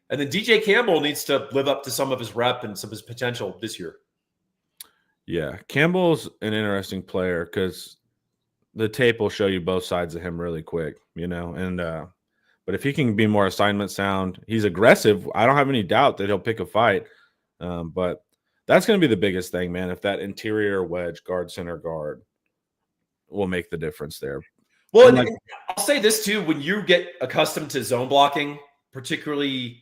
And then DJ Campbell needs to live up to some of his rep and some of his potential this year. Yeah, Campbell's an interesting player because the tape will show you both sides of him really quick, and but if he can be more assignment sound, he's aggressive. I don't have any doubt that he'll pick a fight. But that's going to be the biggest thing, man. If that interior wedge guard, center guard will make the difference there. Well, and I'll say this too, when you get accustomed to zone blocking, particularly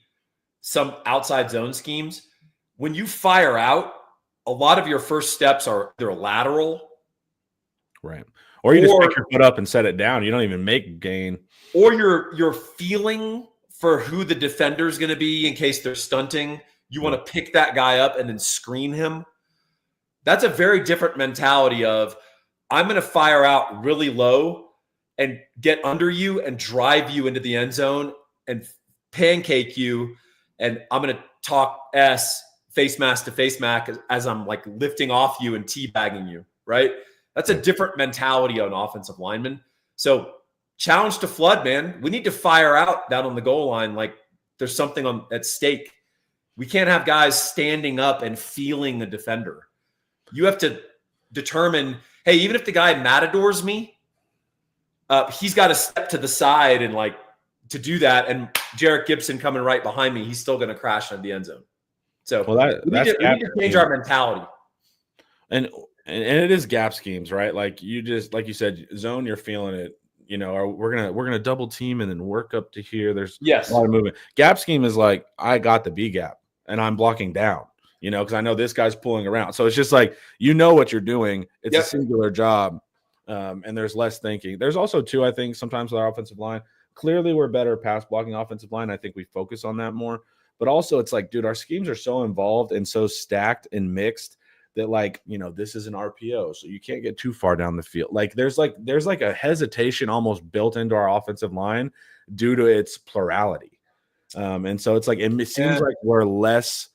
some outside zone schemes, when you fire out, a lot of your first steps are they're lateral. Right. Or you just pick your foot up and set it down. You don't even make gain. Or you're feeling for who the defender is going to be in case they're stunting. You want to pick that guy up and then screen him. That's a very different mentality of I'm going to fire out really low and get under you and drive you into the end zone and pancake you. And I'm going to talk face mask to face mask as I'm like lifting off you and teabagging you, right? That's a different mentality on offensive linemen. So challenge to flood, man. We need to fire out down on the goal line like there's something at stake. We can't have guys standing up and feeling a defender. You have to determine, hey, even if the guy matadors me, he's got to step to the side and like to do that. And Jarek Gibson coming right behind me, he's still going to crash into the end zone. So we need to change our mentality. And it is gap schemes, right? Like you said, zone, you're feeling it. Or we're gonna double team and then work up to here. There's a lot of movement. Gap scheme is like I got the B gap and I'm blocking down. Because I know this guy's pulling around. So it's just like what you're doing. It's a singular job, and there's less thinking. There's also too, I think, sometimes with our offensive line. Clearly, we're better pass blocking offensive line. I think we focus on that more. But also, it's like, dude, our schemes are so involved and so stacked and mixed that this is an RPO, so you can't get too far down the field. Like there's a hesitation almost built into our offensive line due to its plurality. And so it's like it seems like we're less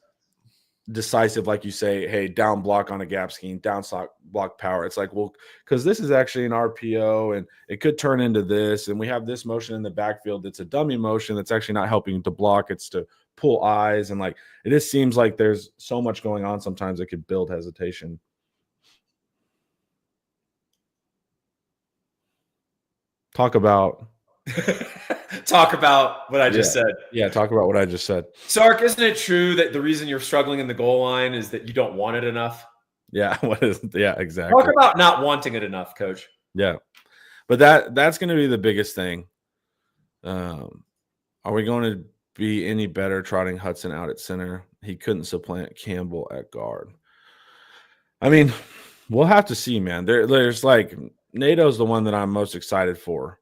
decisive, like you say, hey, down block on a gap scheme, down block power. It's like, well, because this is actually an RPO and it could turn into this, and we have this motion in the backfield that's a dummy motion that's actually not helping to block, it's to pull eyes, and like it just seems like there's so much going on sometimes it could build hesitation. Talk about what I just said. Yeah, talk about what I just said. Sark, isn't it true that the reason you're struggling in the goal line is that you don't want it enough? Yeah, exactly. Talk about not wanting it enough, Coach. Yeah. But that's going to be the biggest thing. Are we going to be any better trotting Hudson out at center? He couldn't supplant Campbell at guard. I mean, we'll have to see, man. There's like NATO's the one that I'm most excited for.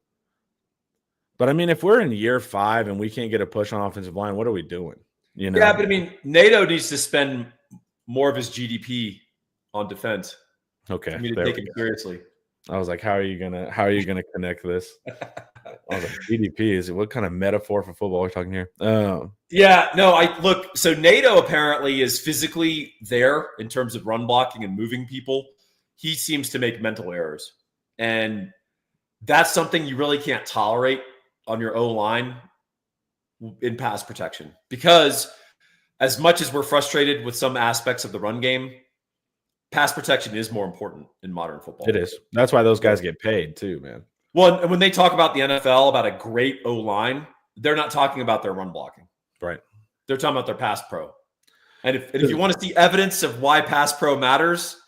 But I mean, if we're in year 5 and we can't get a push on offensive line, what are we doing? Yeah, but I mean, NATO needs to spend more of his GDP on defense. Okay, I mean, to take it seriously. I was like, how are you gonna connect this? I was like, GDP what kind of metaphor for football are we talking here? Yeah, no, so NATO apparently is physically there in terms of run blocking and moving people. He seems to make mental errors. And that's something you really can't tolerate on your O-line in pass protection, because as much as we're frustrated with some aspects of the run game, pass protection is more important in modern football. It is. That's why those guys get paid too, man. Well, and when they talk about the NFL, about a great O-line, they're not talking about their run blocking. Right. They're talking about their pass pro. And if you want to see evidence of why pass pro matters,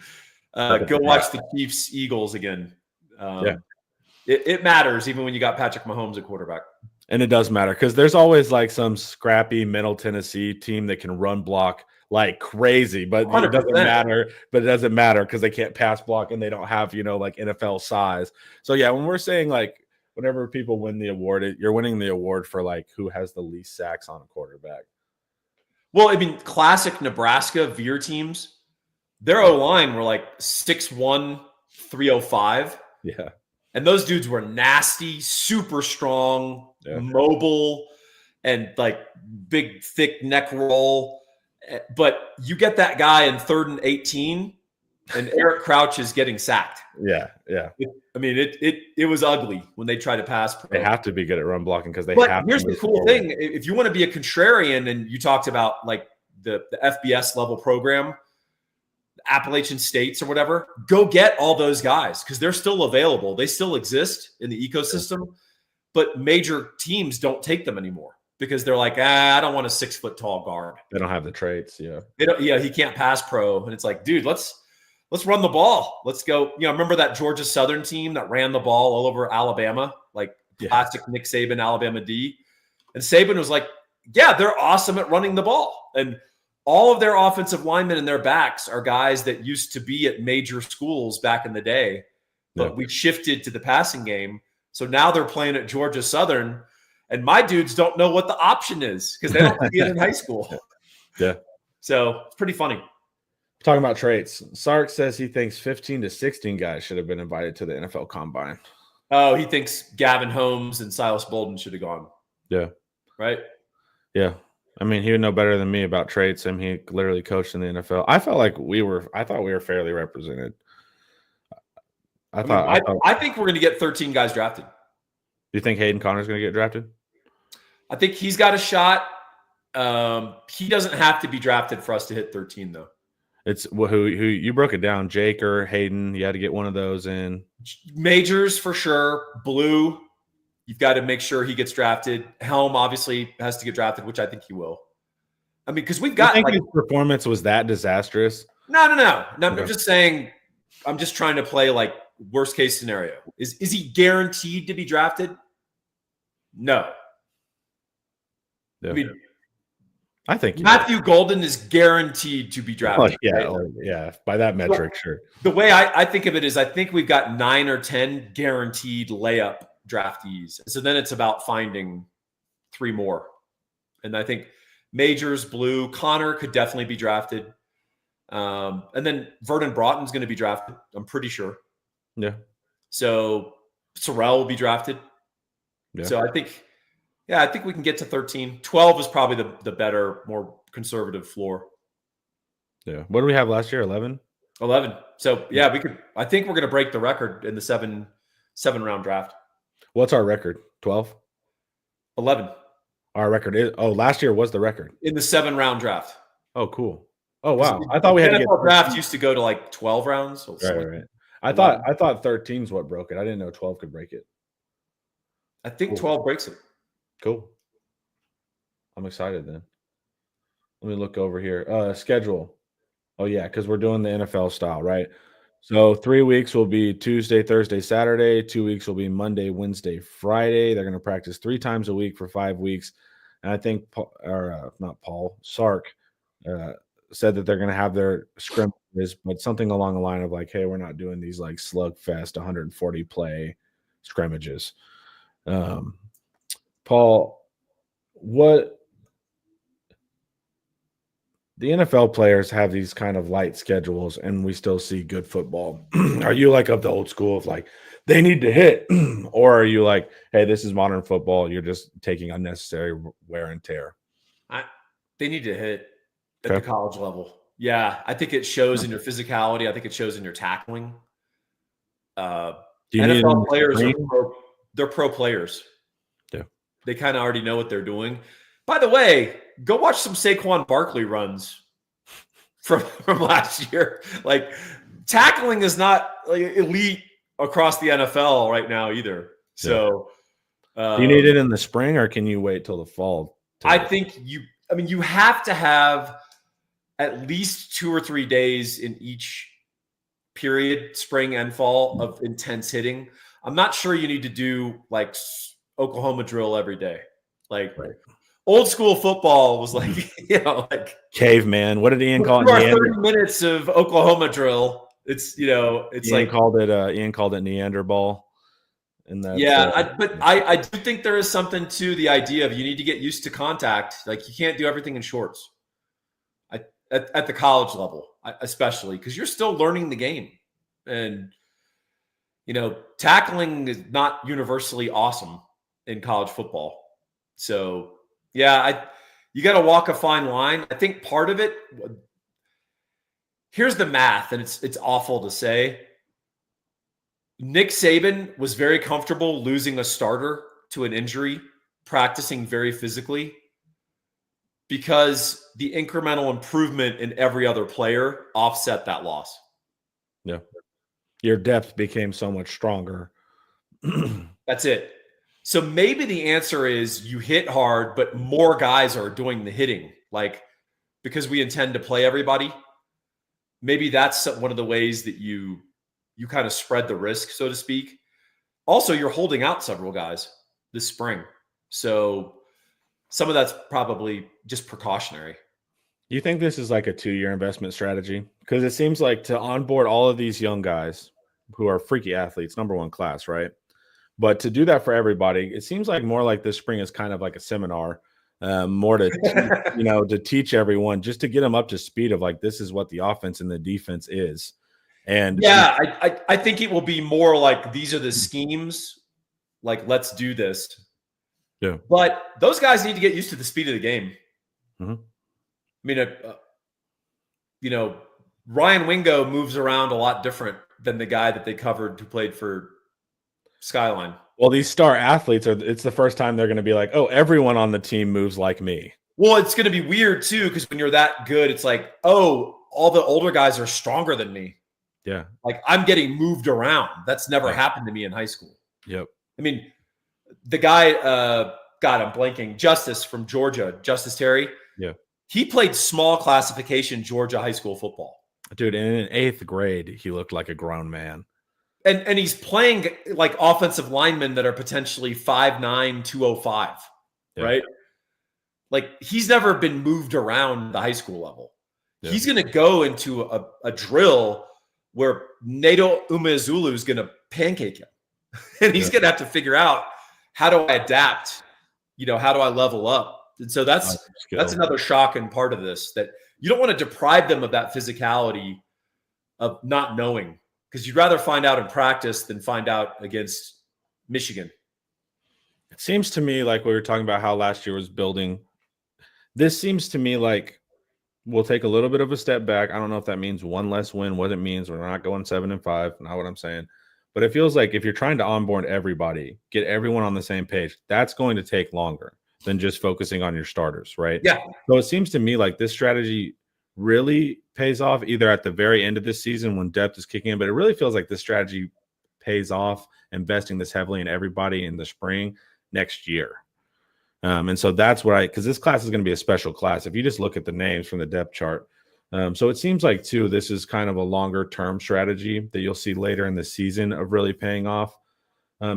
go watch the Chiefs Eagles again. It matters even when you got Patrick Mahomes at quarterback. And it does matter because there's always like some scrappy Middle Tennessee team that can run block like crazy, but 100%. It doesn't matter. But it doesn't matter because they can't pass block and they don't have, like NFL size. So yeah, when we're saying like whenever people win the award, you're winning the award for like who has the least sacks on a quarterback. Well, I mean, classic Nebraska Veer teams, their O-line were like 6'1", 305. Yeah. And those dudes were nasty, super strong, mobile, and like big, thick neck roll. But you get that guy in 3rd and 18, and Eric Crouch is getting sacked. Yeah. It was ugly when they try to pass pro. They have to be good at run blocking because they But have here's to the move cool forward. thing. If you want to be a contrarian, and you talked about like the FBS level program, Appalachian States or whatever, go get all those guys because they're still available. They still exist in the ecosystem, but major teams don't take them anymore because they're like, I don't want a 6 foot tall guard. They don't have the traits. Yeah. He can't pass pro. And it's like, dude, let's run the ball. Let's go. Remember that Georgia Southern team that ran the ball all over Alabama, like classic Nick Saban, Alabama D. And Saban was like, yeah, they're awesome at running the ball. And all of their offensive linemen and their backs are guys that used to be at major schools back in the day, but we shifted to the passing game. So now they're playing at Georgia Southern, and my dudes don't know what the option is because they don't see it in high school. Yeah. So it's pretty funny. Talking about traits, Sark says he thinks 15 to 16 guys should have been invited to the NFL Combine. Oh, he thinks Gavin Holmes and Silas Bolden should have gone. Yeah. Right? Yeah. I mean, he would know better than me about traits. I mean, he literally coached in the NFL. I thought we were fairly represented. I think we're going to get 13 guys drafted. You think Hayden Connor's going to get drafted? I think he's got a shot. He doesn't have to be drafted for us to hit 13, though. It's who you broke it down, Jake or Hayden. You had to get one of those in. Majors for sure. Blue, you've got to make sure he gets drafted. Helm obviously has to get drafted, which I think he will. I mean, because we've got. I think his performance was that disastrous. No. Okay. I'm just saying. I'm just trying to play like worst case scenario. Is he guaranteed to be drafted? No. Yeah. I mean, I think Matthew Golden is guaranteed to be drafted. Yeah. By that metric, sure. The way I think of it is I think we've got 9 or 10 guaranteed layup draftees. So then it's about finding 3 more. And I think Majors, Blue, Connor could definitely be drafted. And then Vernon Broughton's going to be drafted, I'm pretty sure. Yeah. So Sorrell will be drafted. Yeah. So I think we can get to 13. 12 is probably the better, more conservative floor. Yeah. What did we have last year? 11? 11. So yeah, we could. I think we're going to break the record in the seven round draft. What's our record? 12? 11. Our record is. Oh, last year was the record in the 7 round draft. Oh, cool. Oh, wow. I thought we had to get draft used to go to like 12 rounds. So right. I thought 13 is what broke it. I didn't know 12 could break it. I think 12 breaks it. Cool. I'm excited then. Let me look over here. Schedule. Oh, yeah, because we're doing the NFL style, right? So 3 weeks will be Tuesday, Thursday, Saturday. 2 weeks will be Monday, Wednesday, Friday. They're going to practice 3 times a week for 5 weeks. And I think Sark said that they're going to have their scrimmages, but something along the line of like, hey, we're not doing these like slugfest 140 play scrimmages. Paul, what the NFL players have these kind of light schedules and we still see good football. Are you like of the old school of like they need to hit, or are you like, hey, this is modern football, you're just taking unnecessary wear and tear? They need to hit at the college level. Yeah, I think it shows in your physicality. I think it shows in your tackling. NFL players they're pro players. Yeah. They kind of already know what they're doing. By the way, go watch some Saquon Barkley runs from last year. Like tackling is not like elite across the NFL right now either. So do you need it in the spring or can you wait till the fall? I think you have to have at least 2 or 3 days in each period, spring and fall, of intense hitting. I'm not sure you need to do like Oklahoma drill every day. Like old school football was like, like caveman. What did Ian call it? 30 minutes of Oklahoma drill. It's Ian called it Neanderthal. And that's, I do think there is something to the idea of you need to get used to contact. Like you can't do everything in shorts at the college level, especially because you're still learning the game. And, tackling is not universally awesome in college football. So, yeah, you got to walk a fine line. I think part of it, here's the math, and it's awful to say. Nick Saban was very comfortable losing a starter to an injury, practicing very physically, because the incremental improvement in every other player offset that loss. Yeah. Your depth became so much stronger. That's it. So maybe the answer is you hit hard, but more guys are doing the hitting, like because we intend to play everybody. Maybe that's one of the ways that you kind of spread the risk, so to speak. Also, you're holding out several guys this spring. So some of that's probably just precautionary. You think this is like a 2-year investment strategy? Because it seems like to onboard all of these young guys who are freaky athletes, number one class, right? But to do that for everybody, it seems like more like this spring is kind of like a seminar, more to teach, to teach everyone, just to get them up to speed of like, this is what the offense and the defense is. And yeah, I think it will be more like these are the schemes, like let's do this. Yeah. But those guys need to get used to the speed of the game. Mm-hmm. I mean, Ryan Wingo moves around a lot different than the guy that they covered who played for Skyline. Well, these star athletes it's the first time they're going to be like, oh, everyone on the team moves like me. Well, it's going to be weird too, because when you're that good, it's like, oh, all the older guys are stronger than me. Yeah. Like I'm getting moved around. That's never happened to me in high school. Yep. I mean, the guy, God, I'm blanking, Justice from Georgia, Justice Terry. Yeah. He played small classification Georgia high school football. Dude, in 8th grade, he looked like a grown man. And he's playing like offensive linemen that are potentially 5'9", 205, right? Like he's never been moved around the high school level. Yeah. He's going to go into a drill where Nato Umeazulu is going to pancake him. And he's going to have to figure out, how do I adapt? How do I level up? And so that's another shocking part of this, that you don't want to deprive them of that physicality of not knowing, because you'd rather find out in practice than find out against Michigan. It seems to me like we were talking about how last year was building. This seems to me like we'll take a little bit of a step back. I don't know if that means one less win, what it means. We're not going 7-5, not what I'm saying. But it feels like if you're trying to onboard everybody, get everyone on the same page, that's going to take longer than just focusing on your starters, right? Yeah. So it seems to me like this strategy really pays off either at the very end of this season when depth is kicking in, but it really feels like this strategy pays off investing this heavily in everybody in the spring next year. And so that's what because this class is going to be a special class. If you just look at the names from the depth chart. So it seems like too, this is kind of a longer term strategy that you'll see later in the season of really paying off.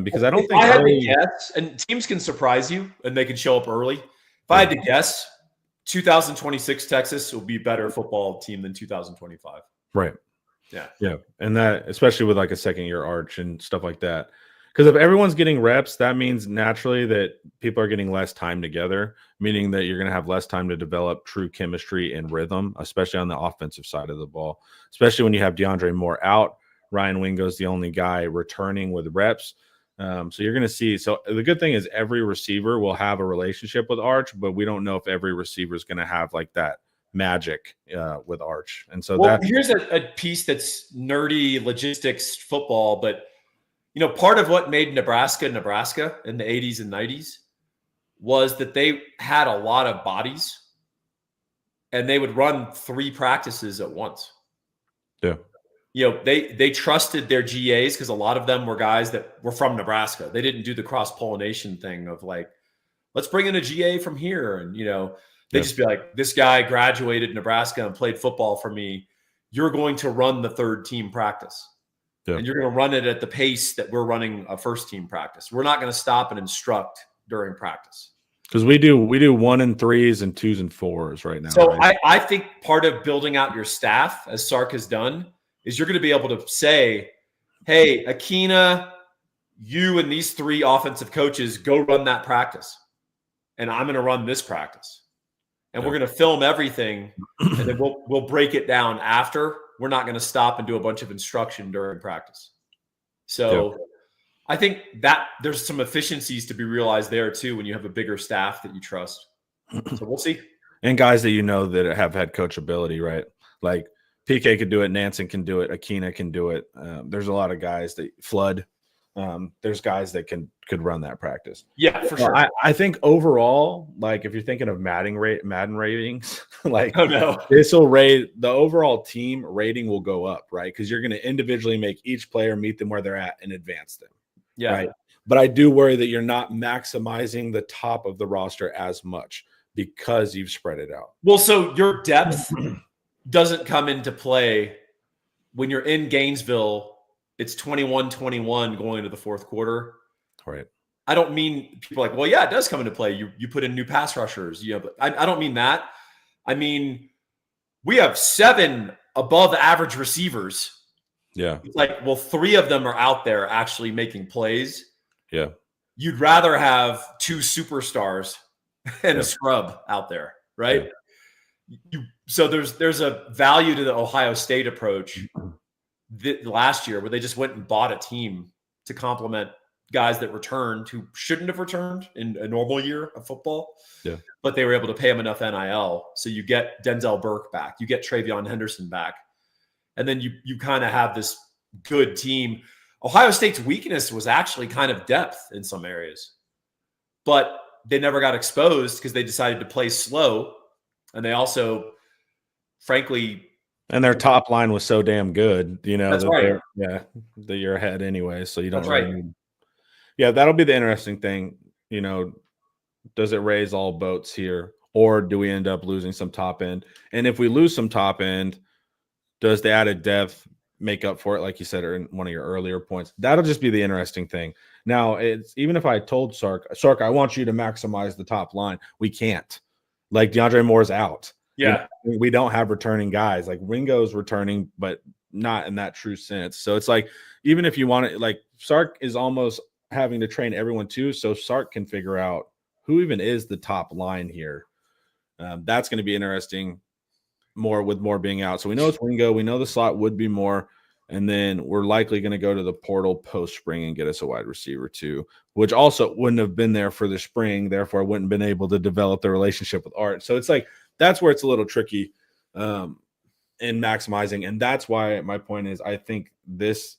Because I don't think I had to guess, and teams can surprise you and they can show up early. If I had to guess, 2026 Texas will be a better football team than 2025. Right. Yeah. Yeah. And that, especially with like a second year arch and stuff like that. Because if everyone's getting reps, that means naturally that people are getting less time together, meaning that you're going to have less time to develop true chemistry and rhythm, especially on the offensive side of the ball, especially when you have DeAndre Moore out. Ryan Wingo's the only guy returning with reps. So you're going to see. So the good thing is every receiver will have a relationship with Arch, but we don't know if every receiver is going to have like that magic with Arch. And so here's a piece that's nerdy logistics football, but part of what made Nebraska in the 80s and 90s was that they had a lot of bodies and they would run 3 practices at once. Yeah. They trusted their GAs because a lot of them were guys that were from Nebraska. They didn't do the cross-pollination thing of like, let's bring in a GA from here. And, they just be like, this guy graduated Nebraska and played football for me. You're going to run the 3rd team practice. Yeah. And you're going to run it at the pace that we're running a 1st team practice. We're not going to stop and instruct during practice. Because we do 1 and 3s and 2s and 4s right now. So right? I think part of building out your staff, as Sark has done, is you're going to be able to say, hey, Akina, you and these 3 offensive coaches go run that practice. And I'm going to run this practice. And we're going to film everything. And then we'll break it down after. We're not going to stop and do a bunch of instruction during practice. So I think that there's some efficiencies to be realized there too when you have a bigger staff that you trust. So we'll see. And guys that that have had coachability, right? Like PK could do it. Nansen can do it. Akina can do it. There's a lot of guys that Flood. There's guys that could run that practice. Yeah, for sure. I think overall, like if you're thinking of Madden ratings, like Oh no, this will rate the overall team rating will go up, right? Because you're going to individually make each player meet them where they're at and advance them. yeah. Right. But I do worry that you're not maximizing the top of the roster as much because you've spread it out. Well, so your depth doesn't come into play when you're in Gainesville. It's 21-21 going into the fourth quarter. Right. I don't mean people are like, well, yeah, it does come into play. You put in new pass rushers. But I don't mean that. I mean, we have 7 above average receivers. Yeah. It's like, well, 3 of them are out there actually making plays. Yeah. You'd rather have 2 superstars and a scrub out there, right? Yeah. So there's a value to the Ohio State approach last year where they just went and bought a team to complement guys that returned who shouldn't have returned in a normal year of football. Yeah. But they were able to pay him enough NIL. So you get Denzel Burke back, you get Travion Henderson back. And then you kind of have this good team. Ohio State's weakness was actually kind of depth in some areas, but they never got exposed because they decided to play slow. And they also, frankly, and their top line was so damn good, that's right. That you're ahead anyway. So you don't that's really right. Yeah, that'll be the interesting thing. Does it raise all boats here, or do we end up losing some top end? And if we lose some top end, does the added depth make up for it, like you said in one of your earlier points? That'll just be the interesting thing. Now, it's even if I told Sark, I want you to maximize the top line, we can't. Like DeAndre Moore's out. Yeah. We don't have returning guys. Like Ringo's returning, but not in that true sense. So it's like, even if you want it, like Sark is almost having to train everyone too, so Sark can figure out who even is the top line here. That's going to be interesting. More being out. So we know it's Ringo. We know the slot would be more. And then we're likely going to go to the portal post spring and get us a wide receiver too, which also wouldn't have been there for the spring. Therefore, wouldn't have been able to develop the relationship with Art. So it's like, that's where it's a little tricky in maximizing. And that's why my point is, I think this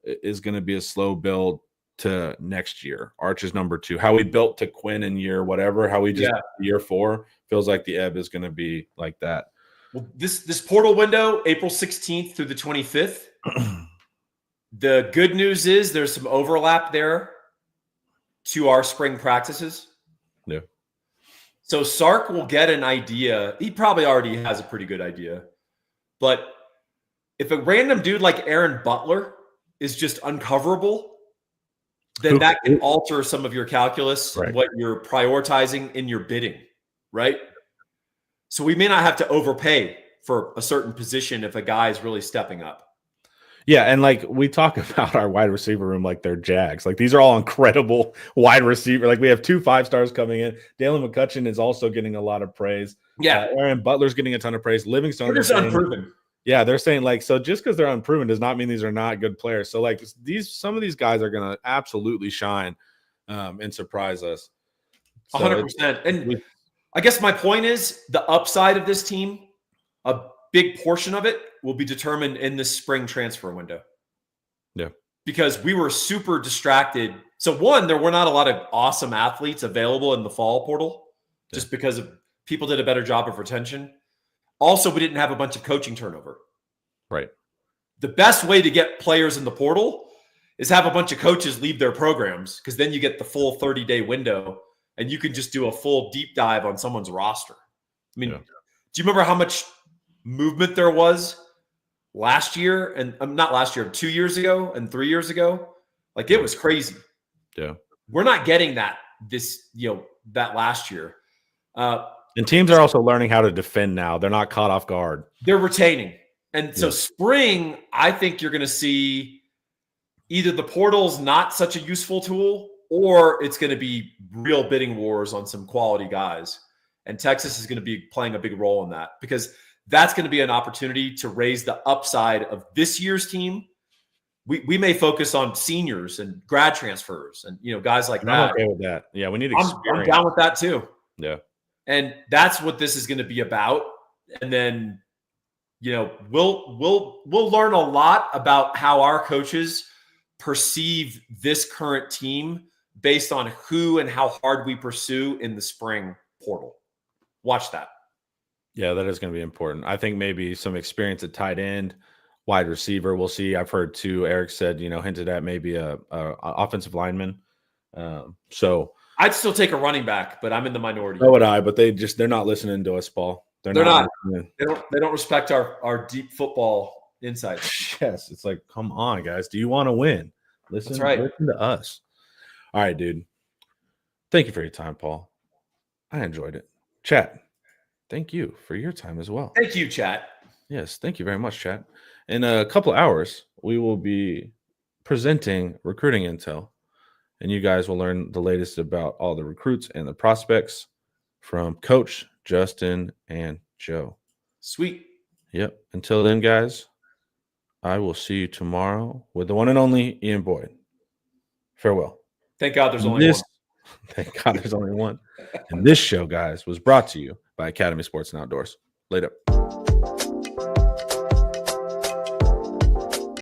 is going to be a slow build to next year. Arch is number 2. How we built to Quinn in year whatever, how we just year 4 feels like the ebb is going to be like that. Well, this portal window, April 16th through the 25th. The good news is there's some overlap there to our spring practices. Yeah. So Sark will get an idea. He probably already has a pretty good idea. But if a random dude like Aaron Butler is just uncoverable, then that can alter some of your calculus, right, what you're prioritizing in your bidding, right? So we may not have to overpay for a certain position if a guy is really stepping up. Yeah, and like we talk about our wide receiver room like they're Jags. Like these are all incredible wide receiver. Like we have 2 5-stars coming in. Dalen McCutcheon is also getting a lot of praise. Yeah. Aaron Butler's getting a ton of praise. Livingstone is unproven. Yeah, they're saying like, so just because they're unproven does not mean these are not good players. So like some of these guys are going to absolutely shine and surprise us. So 100%. And I guess my point is the upside of this team, a big portion of it will be determined in the spring transfer window. Yeah. Because we were super distracted. So one, there were not a lot of awesome athletes available in the fall portal just because of people did a better job of retention. Also, we didn't have a bunch of coaching turnover. Right. The best way to get players in the portal is have a bunch of coaches leave their programs, because then you get the full 30-day window and you can just do a full deep dive on someone's roster. I mean, do you remember how much movement there was last year? And not last year, 2 years ago and 3 years ago? Like it was crazy. Yeah. We're not getting that that last year. And teams are also learning how to defend now. They're not caught off guard. They're retaining. And so spring, I think you're going to see either the portal's not such a useful tool, or it's going to be real bidding wars on some quality guys. And Texas is going to be playing a big role in that, because that's going to be an opportunity to raise the upside of this year's team. We may focus on seniors and grad transfers and guys like that. I'm okay with that. Yeah, we need experience. I'm down with that too. Yeah. And that's what this is going to be about. And then we'll learn a lot about how our coaches perceive this current team based on who and how hard we pursue in the spring portal. Watch that. Yeah, that is going to be important. I think maybe some experience at tight end, wide receiver. We'll see. I've heard too. Eric said, hinted at maybe a offensive lineman. So I'd still take a running back, but I'm in the minority. So would I. But they're not listening to us, Paul. They're not. They don't respect our deep football insights. Yes, it's like, come on, guys. Do you want to win? Listen, That's right. Listen to us. All right, dude. Thank you for your time, Paul. I enjoyed it. Chat. Thank you for your time as well. Thank you, chat. Yes, thank you very much, chat. In a couple of hours, we will be presenting recruiting intel, and you guys will learn the latest about all the recruits and the prospects from Coach, Justin, and Joe. Sweet. Yep. Until then, guys, I will see you tomorrow with the one and only Ian Boyd. Farewell. Thank God there's only one. Thank God there's only one. And this show, guys, was brought to you by Academy Sports and Outdoors. Later.